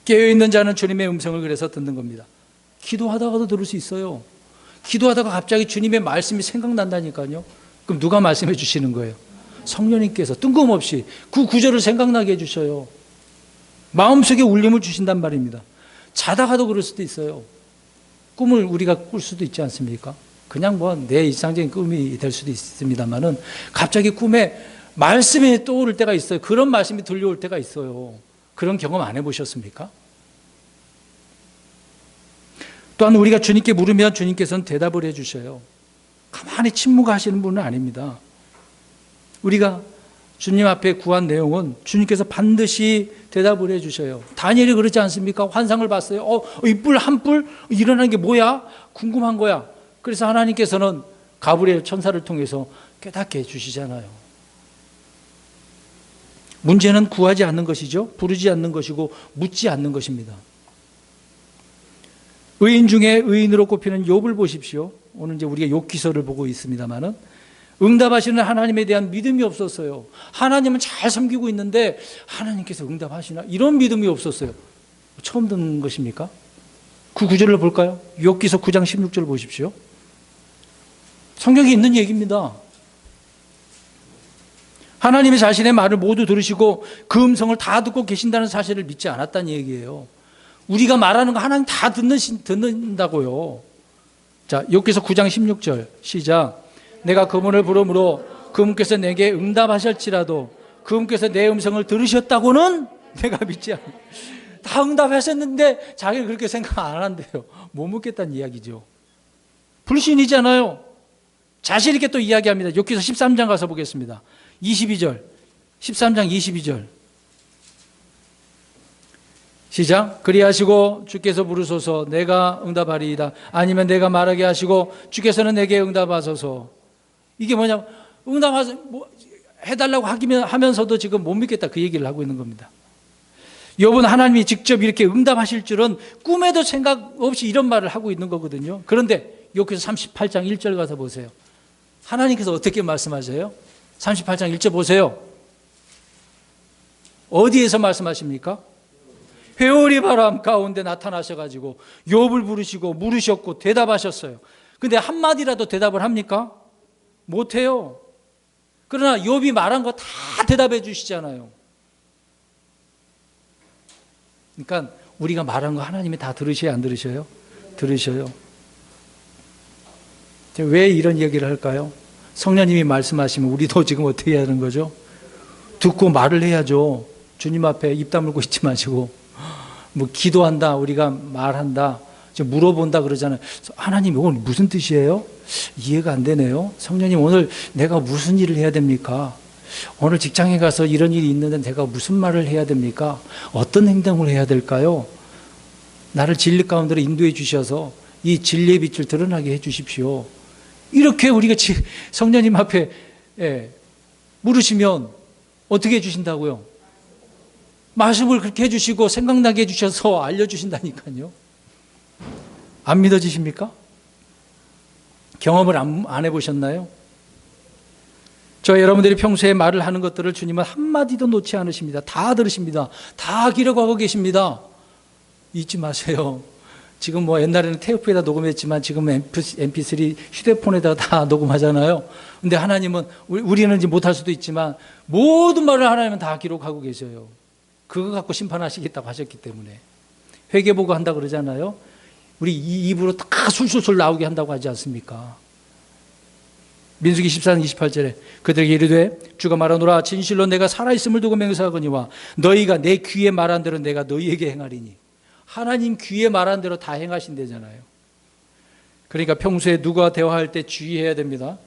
Speaker 1: 깨어있는 자는 주님의 음성을 그래서 듣는 겁니다. 기도하다가도 들을 수 있어요. 기도하다가 갑자기 주님의 말씀이 생각난다니까요. 그럼 누가 말씀해 주시는 거예요? 성령님께서 뜬금없이 그 구절을 생각나게 해주셔요. 마음속에 울림을 주신단 말입니다. 자다가도 그럴 수도 있어요. 꿈을 우리가 꿀 수도 있지 않습니까? 그냥 내 일상적인 꿈이 될 수도 있습니다만은 갑자기 꿈에 말씀이 떠오를 때가 있어요. 그런 말씀이 들려올 때가 있어요. 그런 경험 안 해보셨습니까? 또한 우리가 주님께 물으면 주님께서는 대답을 해주셔요. 가만히 침묵하시는 분은 아닙니다. 우리가 주님 앞에 구한 내용은 주님께서 반드시 대답을 해주셔요. 다니엘이 그렇지 않습니까? 환상을 봤어요. 이 뿔 한 뿔 일어나는 게 뭐야? 궁금한 거야. 그래서 하나님께서는 가브리엘 천사를 통해서 깨닫게 해주시잖아요. 문제는 구하지 않는 것이죠. 부르지 않는 것이고 묻지 않는 것입니다. 의인 중에 의인으로 꼽히는 욥을 보십시오. 오늘 이제 우리가 욥 기서를 보고 있습니다만은 응답하시는 하나님에 대한 믿음이 없었어요. 하나님은 잘 섬기고 있는데 하나님께서 응답하시나? 이런 믿음이 없었어요. 처음 듣는 것입니까? 그 구절을 볼까요? 욥 기서 9장 16절 보십시오. 성경에 있는 얘기입니다. 하나님이 자신의 말을 모두 들으시고 그 음성을 다 듣고 계신다는 사실을 믿지 않았다는 얘기예요. 우리가 말하는 거 하나님 다 듣는다고요. 자, 욥기서 9장 16절 시작. 내가 그분을 부르므로 그분께서 내게 응답하실지라도 그분께서 내 음성을 들으셨다고는 내가 믿지 않아요. 다 응답하셨는데 자기는 그렇게 생각 안 한대요. 못 묻겠다는 이야기죠. 불신이잖아요. 자신 있게 또 이야기합니다. 욥기서 13장 가서 보겠습니다. 22절 13장 22절 시작. 그리하시고 주께서 부르소서 내가 응답하리이다. 아니면 내가 말하게 하시고 주께서는 내게 응답하소서. 이게 뭐냐? 해달라고 하면서도 지금 못 믿겠다 그 얘기를 하고 있는 겁니다. 욥은 하나님이 직접 이렇게 응답하실 줄은 꿈에도 생각 없이 이런 말을 하고 있는 거거든요. 그런데 욥기서 38장 1절 가서 보세요. 하나님께서 어떻게 말씀하세요? 38장 1절 보세요. 어디에서 말씀하십니까? 회오리 바람 가운데 나타나셔가지고 욥을 부르시고 물으셨고 대답하셨어요. 근데 한마디라도 대답을 합니까? 못해요. 그러나 욥이 말한 거 다 대답해 주시잖아요. 그러니까 우리가 말한 거 하나님이 다 들으셔요? 안 들으셔요? 들으셔요. 왜 이런 얘기를 할까요? 성령님이 말씀하시면 우리도 지금 어떻게 해야 하는 거죠? 듣고 말을 해야죠. 주님 앞에 입 다물고 있지 마시고 뭐 기도한다, 우리가 말한다, 물어본다 그러잖아요. 하나님 이건 무슨 뜻이에요? 이해가 안 되네요. 성령님 오늘 내가 무슨 일을 해야 됩니까? 오늘 직장에 가서 이런 일이 있는데 내가 무슨 말을 해야 됩니까? 어떤 행동을 해야 될까요? 나를 진리 가운데로 인도해 주셔서 이 진리의 빛을 드러나게 해 주십시오. 이렇게 우리가 성령님 앞에 물으시면 어떻게 해 주신다고요? 말씀을 그렇게 해주시고 생각나게 해주셔서 알려주신다니까요. 안 믿어지십니까? 경험을 안 해보셨나요? 저 여러분들이 평소에 말을 하는 것들을 주님은 한마디도 놓지 않으십니다. 다 들으십니다. 다 기록하고 계십니다. 잊지 마세요. 지금 뭐 옛날에는 테이프에다 녹음했지만 지금 MP3 휴대폰에다 다 녹음하잖아요. 근데 하나님은 우리는 이제 못할 수도 있지만 모든 말을 하나님은 다 기록하고 계셔요. 그거 갖고 심판하시겠다고 하셨기 때문에. 회개보고 한다 그러잖아요. 우리 이 입으로 다 술술술 나오게 한다고 하지 않습니까? 민수기 14장 28절에 그들에게 이르되 주가 말하노라 진실로 내가 살아있음을 두고 맹세하거니와 너희가 내 귀에 말한 대로 내가 너희에게 행하리니. 하나님 귀에 말한 대로 다 행하신대잖아요. 그러니까 평소에 누가 대화할 때 주의해야 됩니다.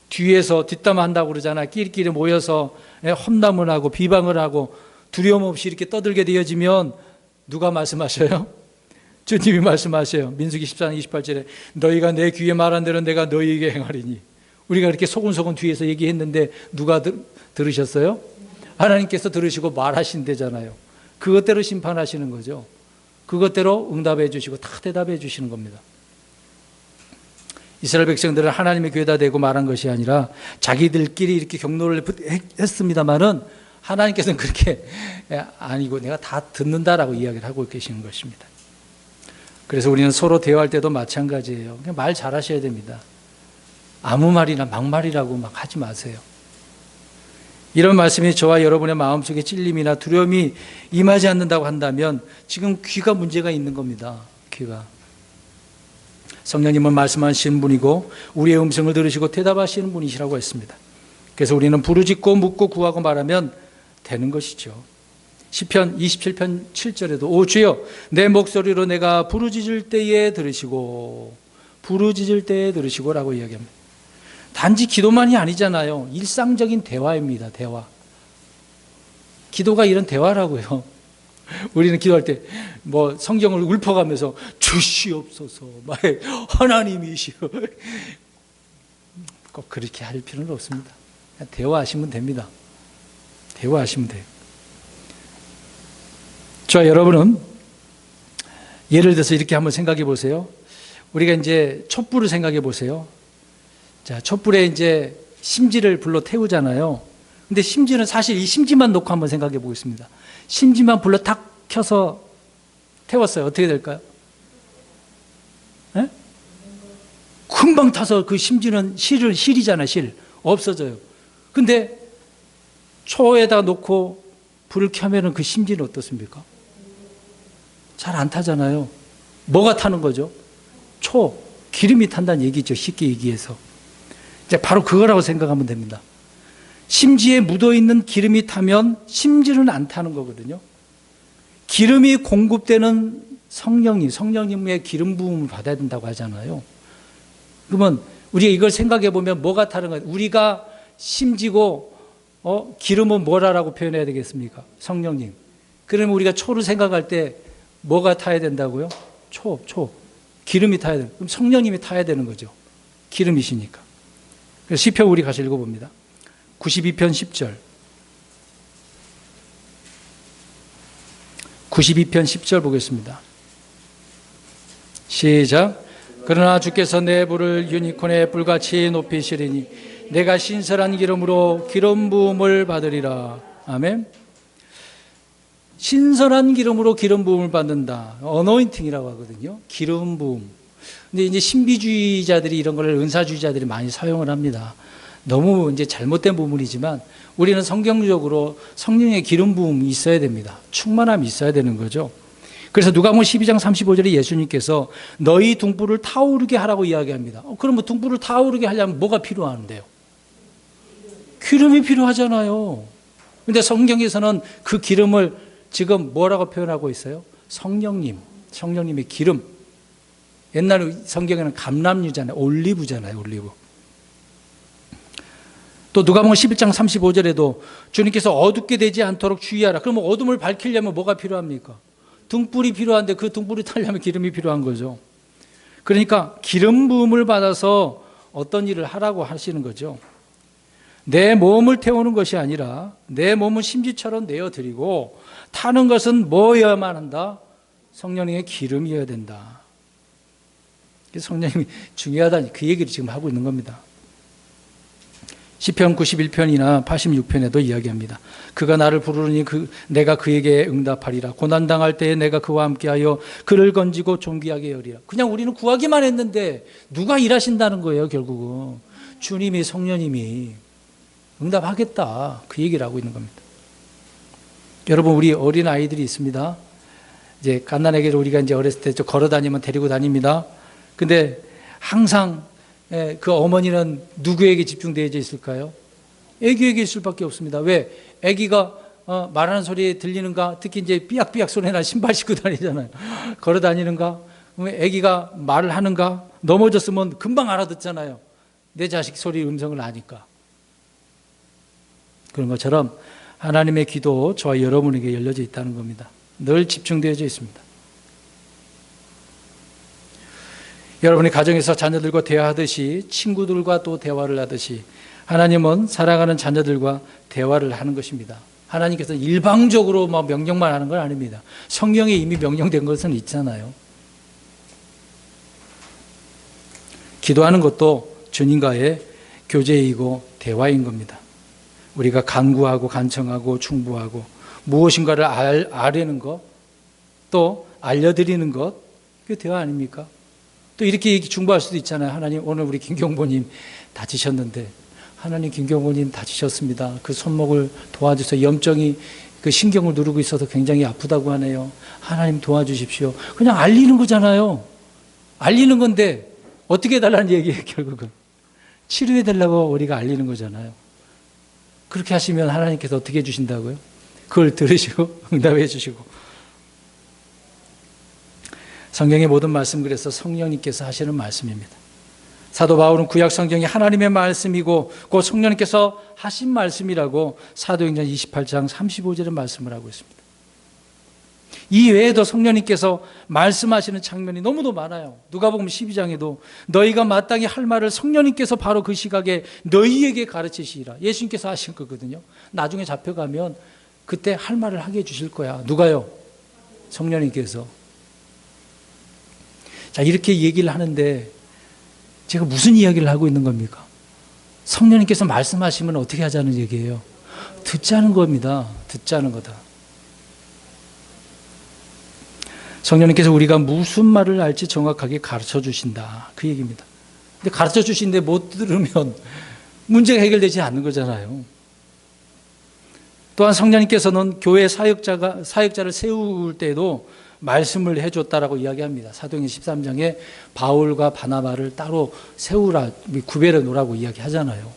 Speaker 1: 뒤에서 뒷담화한다고 그러잖아요. 끼리끼리 모여서 험담을 하고 비방을 하고 두려움 없이 이렇게 떠들게 되어지면 누가 말씀하셔요? 주님이 말씀하셔요. 민수기 14장 28절에 너희가 내 귀에 말한 대로 내가 너희에게 행하리니. 우리가 이렇게 소근소근 뒤에서 얘기했는데 누가 들으셨어요? 하나님께서 들으시고 말하신대잖아요. 그것대로 심판하시는 거죠. 그것대로 응답해 주시고 다 대답해 주시는 겁니다. 이스라엘 백성들은 하나님의 귀에다 대고 말한 것이 아니라 자기들끼리 이렇게 경로를 했습니다만은 하나님께서는 그렇게 아니고 내가 다 듣는다라고 이야기를 하고 계시는 것입니다. 그래서 우리는 서로 대화할 때도 마찬가지예요. 그냥 말 잘하셔야 됩니다. 아무 말이나 막말이라고 막 하지 마세요. 이런 말씀이 저와 여러분의 마음속에 찔림이나 두려움이 임하지 않는다고 한다면 지금 귀가 문제가 있는 겁니다. 귀가. 성령님은 말씀하시는 분이고 우리의 음성을 들으시고 대답하시는 분이시라고 했습니다. 그래서 우리는 부르짖고 묻고 구하고 말하면 되는 것이죠. 시편 27편 7절에도 오 주여 내 목소리로 내가 부르짖을 때에 들으시고 라고 이야기합니다. 단지 기도만이 아니잖아요. 일상적인 대화입니다. 대화. 기도가 이런 대화라고요. 우리는 기도할 때 뭐 성경을 읊어가면서 주시옵소서, 하나님이시여, 꼭 그렇게 할 필요는 없습니다. 그냥 대화하시면 됩니다. 대화하시면 돼요. 자, 여러분은 예를 들어서 이렇게 한번 생각해 보세요. 우리가 이제 촛불을 생각해 보세요. 자, 촛불에 이제 심지를 불러 태우잖아요. 근데 심지는 사실 이 심지만 놓고 한번 생각해 보겠습니다. 심지만 불러 탁 켜서 태웠어요. 어떻게 될까요? 네? 금방 타서 그 심지는 실이잖아요. 실. 없어져요. 근데 초에다 놓고 불을 켜면은 그 심지는 어떻습니까? 잘 안 타잖아요. 뭐가 타는 거죠? 기름이 탄다는 얘기죠. 쉽게 얘기해서. 이제 바로 그거라고 생각하면 됩니다. 심지에 묻어있는 기름이 타면 심지는 안 타는 거거든요. 기름이 공급되는 성령님의 기름 부음을 받아야 된다고 하잖아요. 그러면 우리가 이걸 생각해 보면 뭐가 타는 거예요? 우리가 심지고 기름은 뭐라고 표현해야 되겠습니까? 성령님. 그러면 우리가 초를 생각할 때 뭐가 타야 된다고요? 기름이 타야 돼요. 그럼 성령님이 타야 되는 거죠. 기름이시니까. 그래서 시편 우리 가서 읽어봅니다. 92편 10절. 92편 10절 보겠습니다. 시작. 그러나 주께서 내 불을 유니콘의 불같이 높이시리니 내가 신선한 기름으로 기름 부음을 받으리라. 아멘. 신선한 기름으로 기름 부음을 받는다. 어노인팅이라고 하거든요. 기름 부음. 근데 이제 신비주의자들이 이런 걸 은사주의자들이 많이 사용을 합니다. 너무 이제 잘못된 부분이지만 우리는 성경적으로 성령의 기름 부음이 있어야 됩니다. 충만함이 있어야 되는 거죠. 그래서 누가복음 12장 35절에 예수님께서 너희 등불을 타오르게 하라고 이야기합니다. 그러면 등불을 타오르게 하려면 뭐가 필요한데요? 기름이 필요하잖아요. 그런데 성경에서는 그 기름을 지금 뭐라고 표현하고 있어요? 성령님의 기름. 옛날 성경에는 감람유잖아요. 올리브잖아요. 올리브. 또 누가복음 11장 35절에도 주님께서 어둡게 되지 않도록 주의하라. 그러면 어둠을 밝히려면 뭐가 필요합니까? 등불이 필요한데 그 등불이 타려면 기름이 필요한 거죠. 그러니까 기름 부음을 받아서 어떤 일을 하라고 하시는 거죠. 내 몸을 태우는 것이 아니라 내 몸은 심지처럼 내어드리고 타는 것은 뭐여야만 한다? 성령의 기름이어야 된다. 성령님이 중요하다니 그 얘기를 지금 하고 있는 겁니다. 시편 91편이나 86편에도 이야기합니다. 그가 나를 부르니 내가 그에게 응답하리라. 고난당할 때에 내가 그와 함께하여 그를 건지고 존귀하게 여리라. 그냥 우리는 구하기만 했는데 누가 일하신다는 거예요. 결국은 주님이, 성령님이 응답하겠다, 그 얘기를 하고 있는 겁니다. 여러분, 우리 어린 아이들이 있습니다. 이제 갓난아기를 우리가 이제 어렸을 때 좀 걸어 다니면 데리고 다닙니다. 근데 항상 그 어머니는 누구에게 집중되어 있을까요? 아기에게 있을 밖에 없습니다. 왜? 아기가 말하는 소리 들리는가? 특히 이제 삐약삐약 소리나 신발 신고 다니잖아요. 걸어 다니는가? 아기가 말을 하는가? 넘어졌으면 금방 알아듣잖아요. 내 자식 소리 음성을 아니까. 그런 것처럼 하나님의 기도 저와 여러분에게 열려져 있다는 겁니다. 늘 집중되어져 있습니다. 여러분이 가정에서 자녀들과 대화하듯이 친구들과 또 대화를 하듯이 하나님은 사랑하는 자녀들과 대화를 하는 것입니다. 하나님께서 일방적으로 명령만 하는 건 아닙니다. 성경에 이미 명령된 것은 있잖아요. 기도하는 것도 주님과의 교제이고 대화인 겁니다. 우리가 간구하고 간청하고 충고하고 무엇인가를 아뢰는 것, 또 알려드리는 것, 그게 대화 아닙니까? 또 이렇게 중보할 수도 있잖아요. 하나님, 오늘 우리 김경보님 다치셨는데 하나님, 김경보님 다치셨습니다. 그 손목을 도와주세요. 염증이 그 신경을 누르고 있어서 굉장히 아프다고 하네요. 하나님 도와주십시오. 그냥 알리는 거잖아요. 알리는 건데 어떻게 해달라는 얘기예요. 결국은 치료해달라고 우리가 알리는 거잖아요. 그렇게 하시면 하나님께서 어떻게 해주신다고요? 그걸 들으시고 응답해 주시고. 성경의 모든 말씀 그래서 성령님께서 하시는 말씀입니다. 사도 바울은 구약 성경이 하나님의 말씀이고 그 성령님께서 하신 말씀이라고 사도행전 28장 35절에 말씀을 하고 있습니다. 이 외에도 성령님께서 말씀하시는 장면이 너무도 많아요. 누가복음 12장에도 너희가 마땅히 할 말을 성령님께서 바로 그 시각에 너희에게 가르치시리라. 예수님께서 하신 거거든요. 나중에 잡혀가면 그때 할 말을 하게 해주실 거야. 누가요? 성령님께서. 자, 이렇게 얘기를 하는데 제가 무슨 이야기를 하고 있는 겁니까? 성령님께서 말씀하시면 어떻게 하자는 얘기예요? 듣자는 겁니다. 듣자는 거다. 성령님께서 우리가 무슨 말을 할지 정확하게 가르쳐 주신다. 그 얘기입니다. 근데 가르쳐 주시는데 못 들으면 문제가 해결되지 않는 거잖아요. 또한 성령님께서는 교회 사역자를 세울 때에도 말씀을 해줬다라고 이야기합니다. 사도행전 13장에 바울과 바나바를 따로 세우라, 구별해 놓으라고 이야기하잖아요.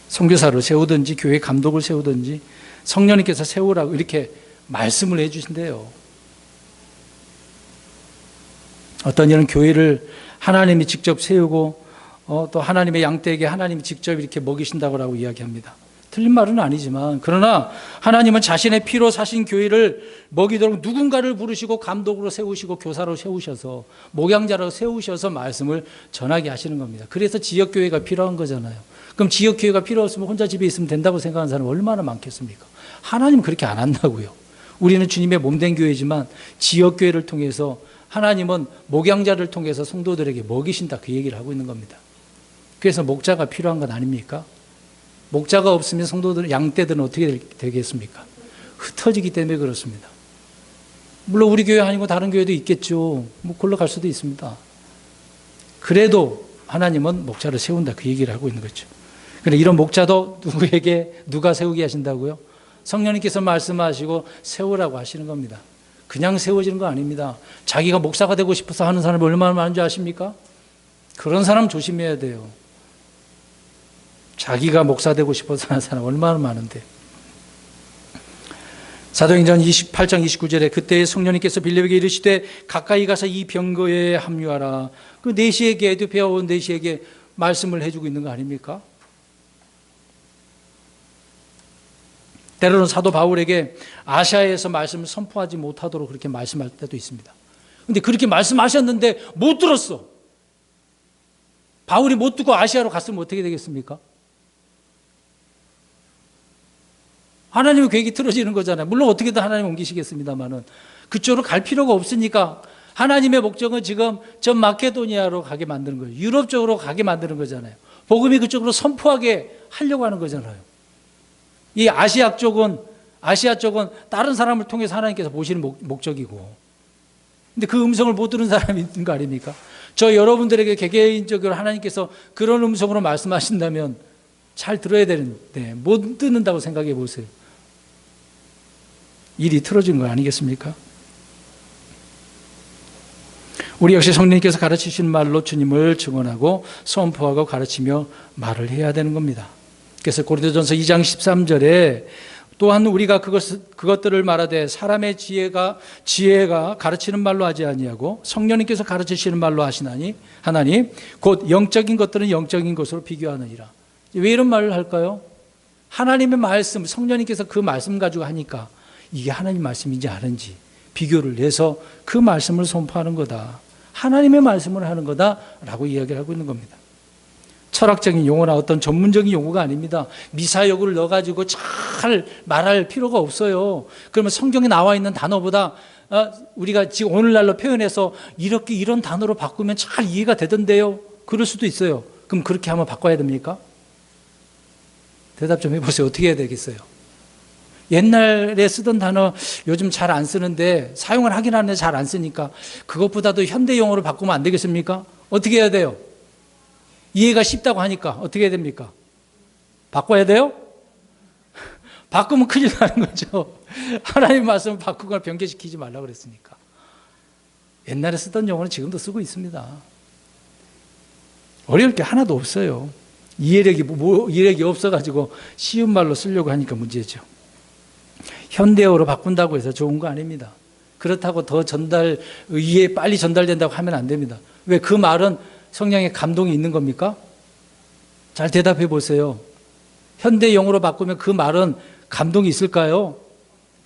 Speaker 1: 선교사를 세우든지 교회 감독을 세우든지 성령님께서 세우라고 이렇게 말씀을 해주신대요. 어떤 이는 교회를 하나님이 직접 세우고 또 하나님의 양떼에게 하나님이 직접 이렇게 먹이신다고 이야기합니다. 틀린 말은 아니지만 그러나 하나님은 자신의 피로 사신 교회를 먹이도록 누군가를 부르시고 감독으로 세우시고 교사로 세우셔서 목양자로 세우셔서 말씀을 전하게 하시는 겁니다. 그래서 지역교회가 필요한 거잖아요. 그럼 지역교회가 필요 없으면 혼자 집에 있으면 된다고 생각하는 사람이 얼마나 많겠습니까? 하나님은 그렇게 안 한다고요. 우리는 주님의 몸된 교회지만 지역교회를 통해서 하나님은 목양자를 통해서 성도들에게 먹이신다, 그 얘기를 하고 있는 겁니다. 그래서 목자가 필요한 건 아닙니까? 목자가 없으면 성도들, 양떼들은 어떻게 되겠습니까? 흩어지기 때문에 그렇습니다. 물론 우리 교회 아니고 다른 교회도 있겠죠. 뭐 걸러 갈 수도 있습니다. 그래도 하나님은 목자를 세운다, 그 얘기를 하고 있는 거죠. 그런데 이런 목자도 누가 세우게 하신다고요? 성령님께서 말씀하시고 세우라고 하시는 겁니다. 그냥 세워지는 거 아닙니다. 자기가 목사가 되고 싶어서 하는 사람이 얼마나 많은 줄 아십니까? 그런 사람 조심해야 돼요. 자기가 목사 되고 싶어서 하는 사람 얼마나 많은데. 사도행전 28장 29절에 그때 성령님께서 빌립에게 이르시되 가까이 가서 이 병거에 합류하라. 그 내시에게, 에티오피아 온 내시에게 말씀을 해주고 있는 거 아닙니까? 때로는 사도 바울에게 아시아에서 말씀을 선포하지 못하도록 그렇게 말씀할 때도 있습니다. 그런데 그렇게 말씀하셨는데 못 들었어. 바울이 못 듣고 아시아로 갔으면 어떻게 되겠습니까? 하나님의 계획이 틀어지는 거잖아요. 물론 어떻게든 하나님 옮기시겠습니다만은 그쪽으로 갈 필요가 없으니까 하나님의 목적은 지금 전 마케도니아로 가게 만드는 거예요. 유럽 쪽으로 가게 만드는 거잖아요. 복음이 그쪽으로 선포하게 하려고 하는 거잖아요. 이 아시아 쪽은 다른 사람을 통해서 하나님께서 보시는 목적이고, 근데 그 음성을 못 들은 사람이 있는 거 아닙니까? 저 여러분들에게 개개인적으로 하나님께서 그런 음성으로 말씀하신다면 잘 들어야 되는데 못 듣는다고 생각해 보세요. 일이 틀어진 거 아니겠습니까? 우리 역시 성령님께서 가르치신 말로 주님을 증언하고 선포하고 가르치며 말을 해야 되는 겁니다. 그래서 고린도전서 2장 13절에 또한 우리가 그것들을 말하되 사람의 지혜가 가르치는 말로 하지 아니하고 성령님께서 가르치시는 말로 하시나니 하나니 곧 영적인 것들은 영적인 것으로 비교하느니라. 왜 이런 말을 할까요? 하나님의 말씀, 성령님께서 그 말씀 가지고 하니까 이게 하나님 말씀인지 아닌지 비교를 해서 그 말씀을 선포하는 거다. 하나님의 말씀을 하는 거다라고 이야기를 하고 있는 겁니다. 철학적인 용어나 어떤 전문적인 용어가 아닙니다. 미사여구를 넣어가지고 잘 말할 필요가 없어요. 그러면 성경에 나와 있는 단어보다 우리가 지금 오늘날로 표현해서 이런 단어로 바꾸면 잘 이해가 되던데요. 그럴 수도 있어요. 그럼 그렇게 한번 바꿔야 됩니까? 대답 좀 해보세요. 어떻게 해야 되겠어요? 옛날에 쓰던 단어 요즘 잘 안 쓰는데 사용을 하긴 하는데 잘 안 쓰니까 그것보다도 현대 용어로 바꾸면 안 되겠습니까? 어떻게 해야 돼요? 이해가 쉽다고 하니까 어떻게 해야 됩니까? 바꿔야 돼요? 바꾸면 큰일 나는 거죠. 하나님 말씀을 바꾸거나 변개시키지 말라고 그랬으니까. 옛날에 쓰던 용어는 지금도 쓰고 있습니다. 어려울 게 하나도 없어요. 이해력이 없어가지고 쉬운 말로 쓰려고 하니까 문제죠. 현대어로 바꾼다고 해서 좋은 거 아닙니다. 그렇다고 더 이해 빨리 전달된다고 하면 안 됩니다. 왜? 그 말은 성령의 감동이 있는 겁니까? 잘 대답해 보세요. 현대 영어로 바꾸면 그 말은 감동이 있을까요?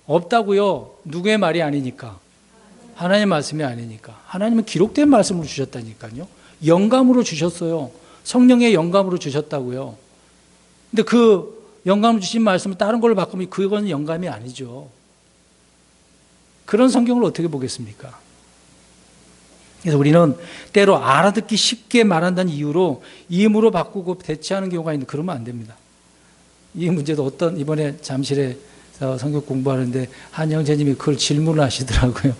Speaker 1: 없다고요. 누구의 말이 아니니까. 하나님의 말씀이 아니니까. 하나님은 기록된 말씀으로 주셨다니까요. 영감으로 주셨어요. 성령의 영감으로 주셨다고요. 근데 그 영감으로 주신 말씀을 다른 걸로 바꾸면 그건 영감이 아니죠. 그런 성경을 어떻게 보겠습니까? 그래서 우리는 때로 알아듣기 쉽게 말한다는 이유로 임으로 바꾸고 대체하는 경우가 있는데 그러면 안 됩니다. 이 문제도 이번에 잠실에서 성경 공부하는데 한 형제님이 그걸 질문을 하시더라고요.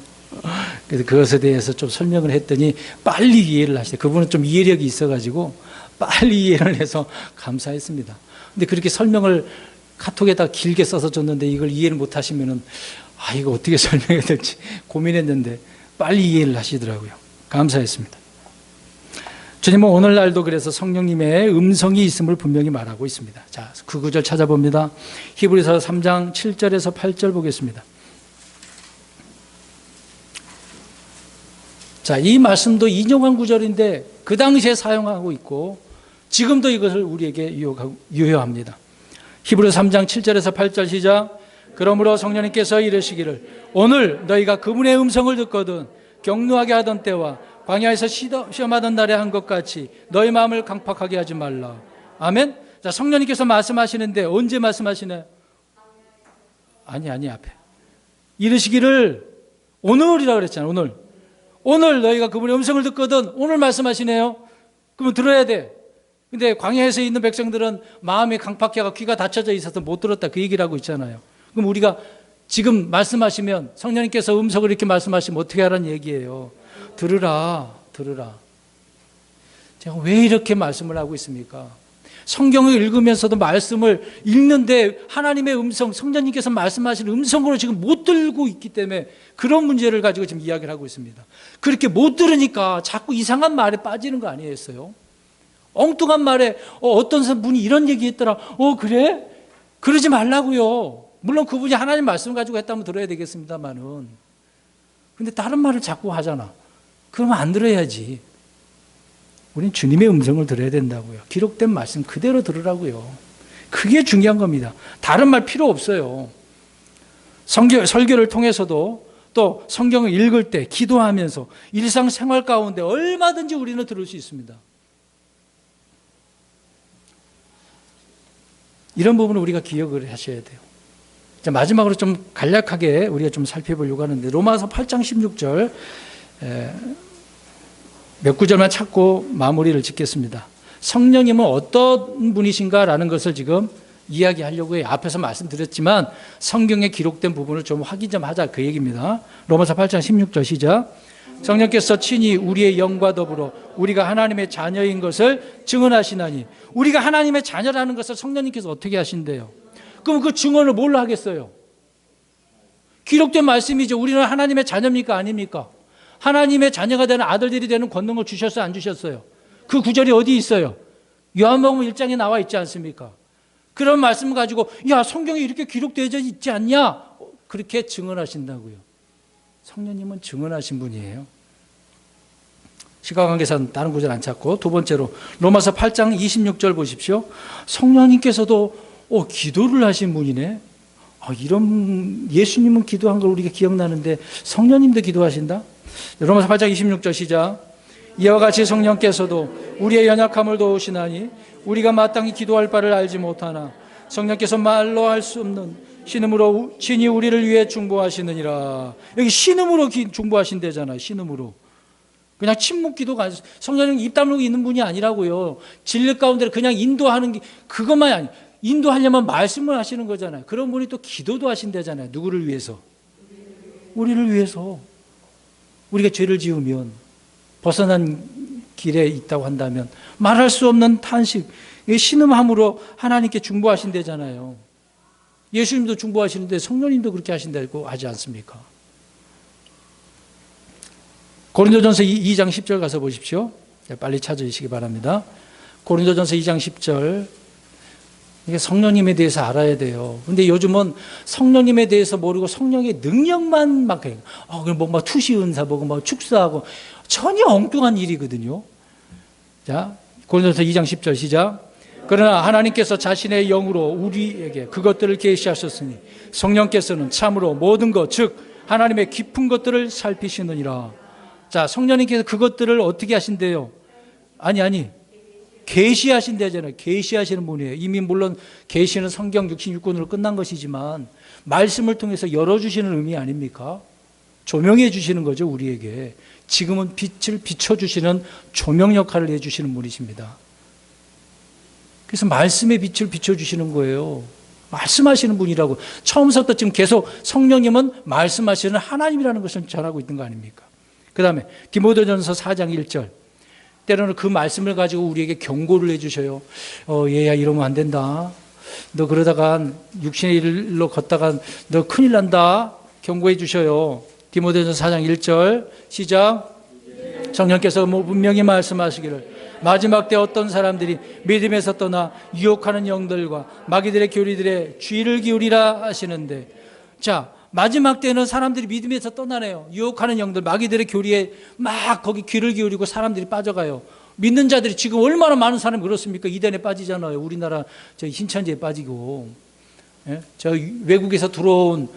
Speaker 1: 그래서 그것에 대해서 좀 설명을 했더니 빨리 이해를 하시더라고요. 그분은 좀 이해력이 있어가지고 빨리 이해를 해서 감사했습니다. 근데 그렇게 설명을 카톡에다 길게 써서 줬는데 이걸 이해를 못 하시면은 이거 어떻게 설명해야 될지 고민했는데 빨리 이해를 하시더라고요. 감사했습니다. 주님은 오늘날도 그래서 성령님의 음성이 있음을 분명히 말하고 있습니다. 자, 그 구절 찾아봅니다. 히브리서 3장 7절에서 8절 보겠습니다. 자, 이 말씀도 인용한 구절인데 그 당시에 사용하고 있고 지금도 이것을 우리에게 유효합니다. 히브리서 3장 7절에서 8절 시작. 그러므로 성령님께서 이르시기를 오늘 너희가 그분의 음성을 듣거든 격노하게 하던 때와 광야에서 시험하던 날에 한 것 같이 너희 마음을 강팍하게 하지 말라. 아멘. 자, 성령님께서 말씀하시는데 언제 말씀하시나요? 아니 앞에 이르시기를 오늘이라고 그랬잖아요. 오늘 너희가 그분의 음성을 듣거든 오늘 말씀하시네요. 그러면 들어야 돼. 근데 광야에서 있는 백성들은 마음이 강팍해가 귀가 닫혀져 있어서 못 들었다 그 얘기를 하고 있잖아요. 그럼 우리가 지금 말씀하시면 성령님께서 음성을 이렇게 말씀하시면 어떻게 하라는 얘기예요? 들으라. 제가 왜 이렇게 말씀을 하고 있습니까? 성경을 읽으면서도 말씀을 읽는데 하나님의 음성, 성령님께서 말씀하시는 음성으로 지금 못 들고 있기 때문에 그런 문제를 가지고 지금 이야기를 하고 있습니다. 그렇게 못 들으니까 자꾸 이상한 말에 빠지는 거 아니겠어요? 엉뚱한 말에 어떤 분이 이런 얘기했더라. 그래? 그러지 말라고요. 물론 그분이 하나님 말씀 가지고 했다면 들어야 되겠습니다만은. 근데 다른 말을 자꾸 하잖아. 그러면 안 들어야지. 우린 주님의 음성을 들어야 된다고요. 기록된 말씀 그대로 들으라고요. 그게 중요한 겁니다. 다른 말 필요 없어요. 설교를 통해서도 또 성경을 읽을 때 기도하면서 일상생활 가운데 얼마든지 우리는 들을 수 있습니다. 이런 부분을 우리가 기억을 하셔야 돼요. 자, 마지막으로 좀 간략하게 우리가 좀 살펴보려고 하는데 로마서 8장 16절 몇 구절만 찾고 마무리를 짓겠습니다. 성령님은 어떤 분이신가라는 것을 지금 이야기하려고 해요. 앞에서 말씀드렸지만 성경에 기록된 부분을 좀 확인 좀 하자 그 얘기입니다. 로마서 8장 16절 시작. 성령께서 친히 우리의 영과 더불어 우리가 하나님의 자녀인 것을 증언하시나니 우리가 하나님의 자녀라는 것을 성령님께서 어떻게 하신대요? 그럼 그 증언을 뭘로 하겠어요? 기록된 말씀이죠. 우리는 하나님의 자녀입니까? 아닙니까? 하나님의 자녀가 되는 아들들이 되는 권능을 주셨어요? 안 주셨어요? 그 구절이 어디 있어요? 요한복음 1장에 나와 있지 않습니까? 그런 말씀을 가지고 야 성경에 이렇게 기록되어 있지 않냐? 그렇게 증언하신다고요. 성령님은 증언하신 분이에요. 시각관계사는 다른 구절 안 찾고 두 번째로 로마서 8장 26절 보십시오. 성령님께서도 기도를 하신 분이네. 이런 예수님은 기도한 걸 우리가 기억나는데 성령님도 기도하신다? 로마서 8장 26절 시작. 이와 같이 성령께서도 우리의 연약함을 도우시나니 우리가 마땅히 기도할 바를 알지 못하나 성령께서 말로 할 수 없는 신음으로 친히 우리를 위해 중보하시느니라. 여기 신음으로 중보하신대잖아요. 신음으로. 그냥 침묵 기도가 아니라 성령님 입 다물고 있는 분이 아니라고요. 진리 가운데 그냥 인도하는 게 그것만이 아니에요. 인도하려면 말씀을 하시는 거잖아요. 그런 분이 또 기도도 하신대잖아요. 누구를 위해서? 우리를 위해서. 우리가 죄를 지으면 벗어난 길에 있다고 한다면 말할 수 없는 탄식, 신음함으로 하나님께 중보하신대잖아요. 예수님도 중보하시는데 성령님도 그렇게 하신다고 하지 않습니까? 고린도전서 2장 10절 가서 보십시오. 빨리 찾으시기 바랍니다. 고린도전서 2장 10절 이게 성령님에 대해서 알아야 돼요. 근데 요즘은 성령님에 대해서 모르고 성령의 능력만 막 해요. 그럼 뭐 투시 은사 보고 뭐 축사하고 전혀 엉뚱한 일이거든요. 자, 고린도서 2장 10절 시작. 그러나 하나님께서 자신의 영으로 우리에게 그것들을 계시하셨으니 성령께서는 참으로 모든 것, 즉 하나님의 깊은 것들을 살피시느니라. 자, 성령님께서 그것들을 어떻게 하신대요? 아니. 계시하신다잖아요. 계시하시는 분이에요. 이미 물론 계시는 성경 66권으로 끝난 것이지만 말씀을 통해서 열어주시는 의미 아닙니까? 조명해 주시는 거죠, 우리에게. 지금은 빛을 비춰주시는 조명 역할을 해주시는 분이십니다. 그래서 말씀의 빛을 비춰주시는 거예요. 말씀하시는 분이라고. 처음부터 지금 계속 성령님은 말씀하시는 하나님이라는 것을 전하고 있는 거 아닙니까? 그 다음에 디모데전서 4장 1절. 때로는 그 말씀을 가지고 우리에게 경고를 해주셔요. 얘야 이러면 안 된다. 너 그러다가 육신의 일로 걷다가 너 큰일 난다. 경고해 주셔요. 디모데전서 4장 1절 시작. 성령께서 분명히 말씀하시기를 마지막 때 어떤 사람들이 믿음에서 떠나 유혹하는 영들과 마귀들의 교리들의 귀를 기울이라 하시는데, 자, 마지막 때는 사람들이 믿음에서 떠나네요. 유혹하는 영들, 마귀들의 교리에 막 거기 귀를 기울이고 사람들이 빠져가요. 믿는 자들이 지금 얼마나 많은 사람이 그렇습니까? 이단에 빠지잖아요. 우리나라 저 신천지에 빠지고, 예? 저 외국에서 들어온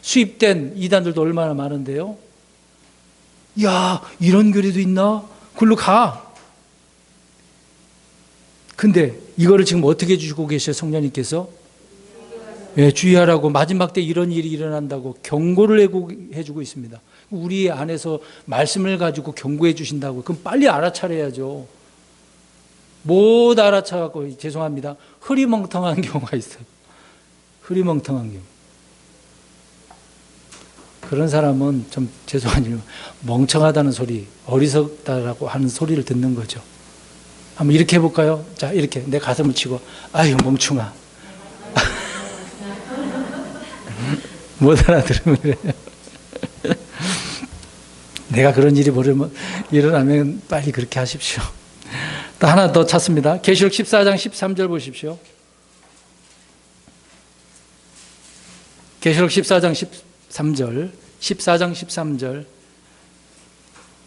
Speaker 1: 수입된 이단들도 얼마나 많은데요. 야, 이런 교리도 있나? 글로 가. 근데 이거를 지금 어떻게 해주시고 계셔요, 성령님께서? 예, 주의하라고. 마지막 때 이런 일이 일어난다고 경고를 해주고 있습니다. 우리 안에서 말씀을 가지고 경고해 주신다고. 그럼 빨리 알아차려야죠. 못 알아차갖고, 죄송합니다, 흐리멍텅한 경우가 있어요. 흐리멍텅한 경우. 그런 사람은 좀 죄송하지만 멍청하다는 소리, 어리석다라고 하는 소리를 듣는 거죠. 한번 이렇게 해볼까요? 자, 이렇게 내 가슴을 치고, 아유 멍충아. 못 알아들으면 그래요. 내가 그런 일이 일어나면 빨리 그렇게 하십시오. 또 하나 더 찾습니다. 계시록 14장 13절 보십시오. 계시록 14장 13절, 14장 13절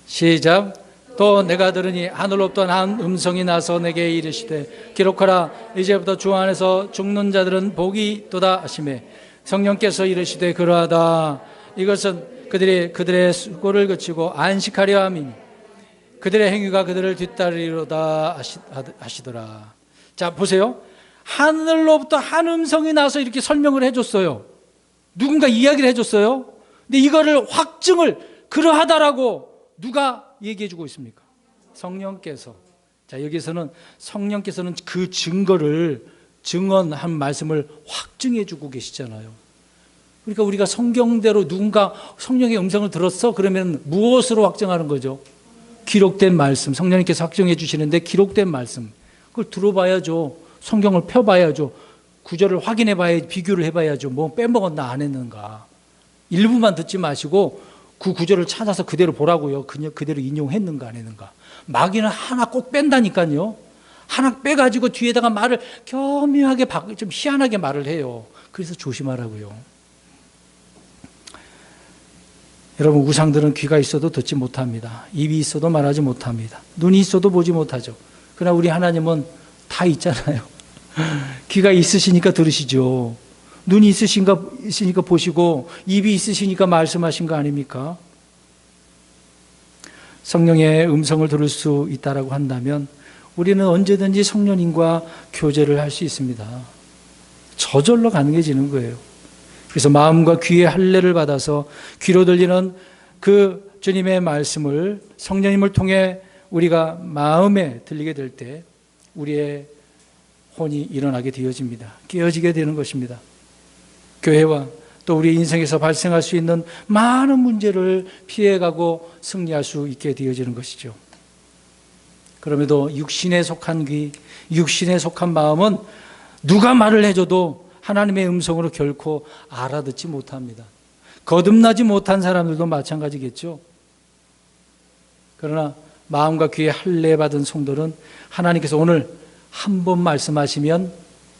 Speaker 1: 시작. 또 내가 들으니 하늘로부터 한 음성이 나서 내게 이르시되 기록하라. 이제부터 주 안에서 죽는 자들은 복이 있도다 하시매 성령께서 이르시되 그러하다. 이것은 그들의 수고를 그치고 안식하려 함이니 그들의 행위가 그들을 뒤따르리로다 하시더라. 자, 보세요. 하늘로부터 한 음성이 나서 이렇게 설명을 해줬어요. 누군가 이야기를 해줬어요. 근데 이거를 확증을 그러하다라고 누가 얘기해주고 있습니까? 성령께서. 자, 여기서는 성령께서는 그 증언한 말씀을 확증해주고 계시잖아요. 그러니까 우리가 성경대로 누군가 성령의 음성을 들었어? 그러면 무엇으로 확증하는 거죠? 기록된 말씀. 성령님께서 확증해 주시는데 기록된 말씀. 그걸 들어봐야죠. 성경을 펴봐야죠. 구절을 확인해 봐야지, 비교를 해봐야죠. 뭐 빼먹었나 안 했는가. 일부만 듣지 마시고 그 구절을 찾아서 그대로 보라고요. 그대로 인용했는가 안 했는가. 마귀는 하나 꼭 뺀다니까요. 하나 빼가지고 뒤에다가 말을 교묘하게 좀 희한하게 말을 해요. 그래서 조심하라고요. 여러분, 우상들은 귀가 있어도 듣지 못합니다. 입이 있어도 말하지 못합니다. 눈이 있어도 보지 못하죠. 그러나 우리 하나님은 다 있잖아요. 귀가 있으시니까 들으시죠. 눈이 있으시니까 보시고 입이 있으시니까 말씀하신 거 아닙니까? 성령의 음성을 들을 수 있다라고 한다면 우리는 언제든지 성령님과 교제를 할 수 있습니다. 저절로 가능해지는 거예요. 그래서 마음과 귀의 할례를 받아서 귀로 들리는 그 주님의 말씀을 성령님을 통해 우리가 마음에 들리게 될 때 우리의 혼이 일어나게 되어집니다. 깨어지게 되는 것입니다. 교회와 또 우리 인생에서 발생할 수 있는 많은 문제를 피해가고 승리할 수 있게 되어지는 것이죠. 그럼에도 육신에 속한 귀, 육신에 속한 마음은 누가 말을 해줘도 하나님의 음성으로 결코 알아듣지 못합니다. 거듭나지 못한 사람들도 마찬가지겠죠. 그러나 마음과 귀에 할례 받은 성도는 하나님께서 오늘 한 번 말씀하시면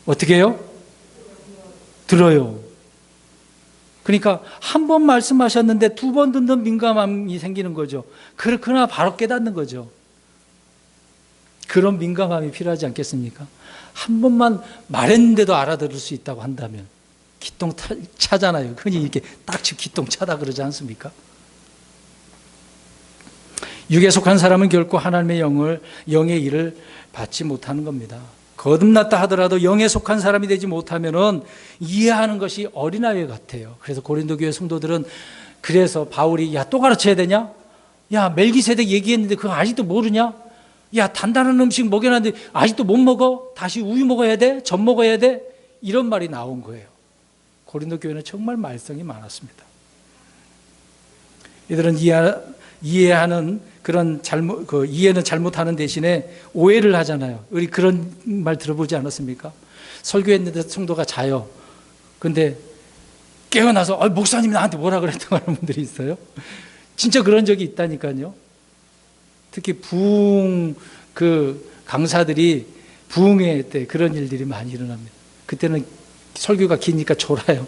Speaker 1: 어떻게 해요? 들어요. 그러니까 한 번 말씀하셨는데 두 번 듣는 민감함이 생기는 거죠. 그러나 바로 깨닫는 거죠. 그런 민감함이 필요하지 않겠습니까? 한 번만 말했는데도 알아들을 수 있다고 한다면 기똥차잖아요. 흔히 이렇게 딱지 기똥차다 그러지 않습니까? 육에 속한 사람은 결코 하나님의 영의 일을 받지 못하는 겁니다. 거듭났다 하더라도 영에 속한 사람이 되지 못하면은 이해하는 것이 어린아이 같아요. 그래서 고린도 교회 성도들은 그래서 바울이 야 또 가르쳐야 되냐? 야 멜기세덱 얘기했는데 그거 아직도 모르냐? 야 단단한 음식 먹여놨는데 아직도 못 먹어? 다시 우유 먹어야 돼? 젖 먹어야 돼? 이런 말이 나온 거예요. 고린도 교회는 정말 말썽이 많았습니다. 이들은 이해하는 그런 이해는 잘못하는 대신에 오해를 하잖아요. 우리 그런 말 들어보지 않았습니까? 설교했는데 성도가 자요. 근데 깨어나서 목사님이 나한테 뭐라 그랬다고 하는 분들이 있어요. 진짜 그런 적이 있다니까요. 특히 강사들이 부흥회 때 그런 일들이 많이 일어납니다. 그때는 설교가 기니까 졸아요.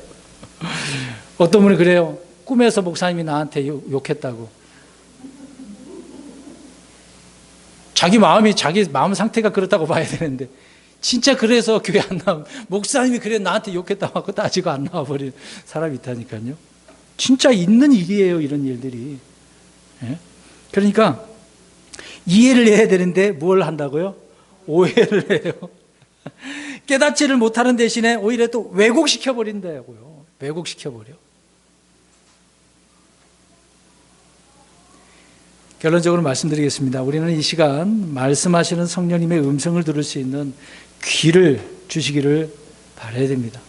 Speaker 1: 어떤 분이 그래요. 꿈에서 목사님이 나한테 욕했다고. 자기 마음 상태가 그렇다고 봐야 되는데, 진짜 그래서 교회 안 나오면, 목사님이 그래 나한테 욕했다고 하고 따지고 안 나와버린 사람이 있다니까요. 진짜 있는 일이에요, 이런 일들이. 예? 그러니까, 이해를 해야 되는데 뭘 한다고요? 오해를 해요. 깨닫지를 못하는 대신에 오히려 또 왜곡시켜버린다고요. 왜곡시켜버려. 결론적으로 말씀드리겠습니다. 우리는 이 시간 말씀하시는 성령님의 음성을 들을 수 있는 귀를 주시기를 바라야 됩니다.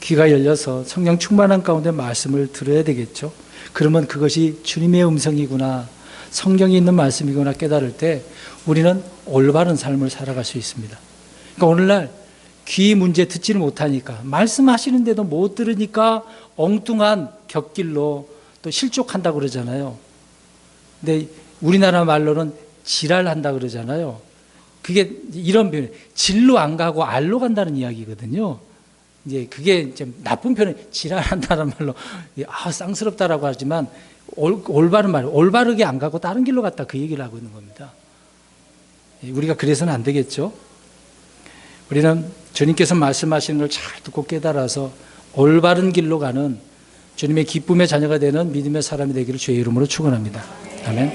Speaker 1: 귀가 열려서 성령 충만한 가운데 말씀을 들어야 되겠죠. 그러면 그것이 주님의 음성이구나, 성경이 있는 말씀이구나 깨달을 때 우리는 올바른 삶을 살아갈 수 있습니다. 그러니까 오늘날 귀 문제 듣지를 못하니까, 말씀하시는데도 못 들으니까 엉뚱한 곁길로 또 실족한다고 그러잖아요. 근데 우리나라 말로는 지랄한다 그러잖아요. 그게 이런 표현, 질로 안 가고 알로 간다는 이야기거든요. 이제 그게 좀 나쁜 표현, 지랄한다는 말로 쌍스럽다라고 하지만 올바른 말, 올바르게 안 가고 다른 길로 갔다, 그 얘기를 하고 있는 겁니다. 우리가 그래서는 안 되겠죠. 우리는 주님께서 말씀하시는 걸 잘 듣고 깨달아서 올바른 길로 가는 주님의 기쁨의 자녀가 되는 믿음의 사람이 되기를 주의 이름으로 축원합니다. 아멘.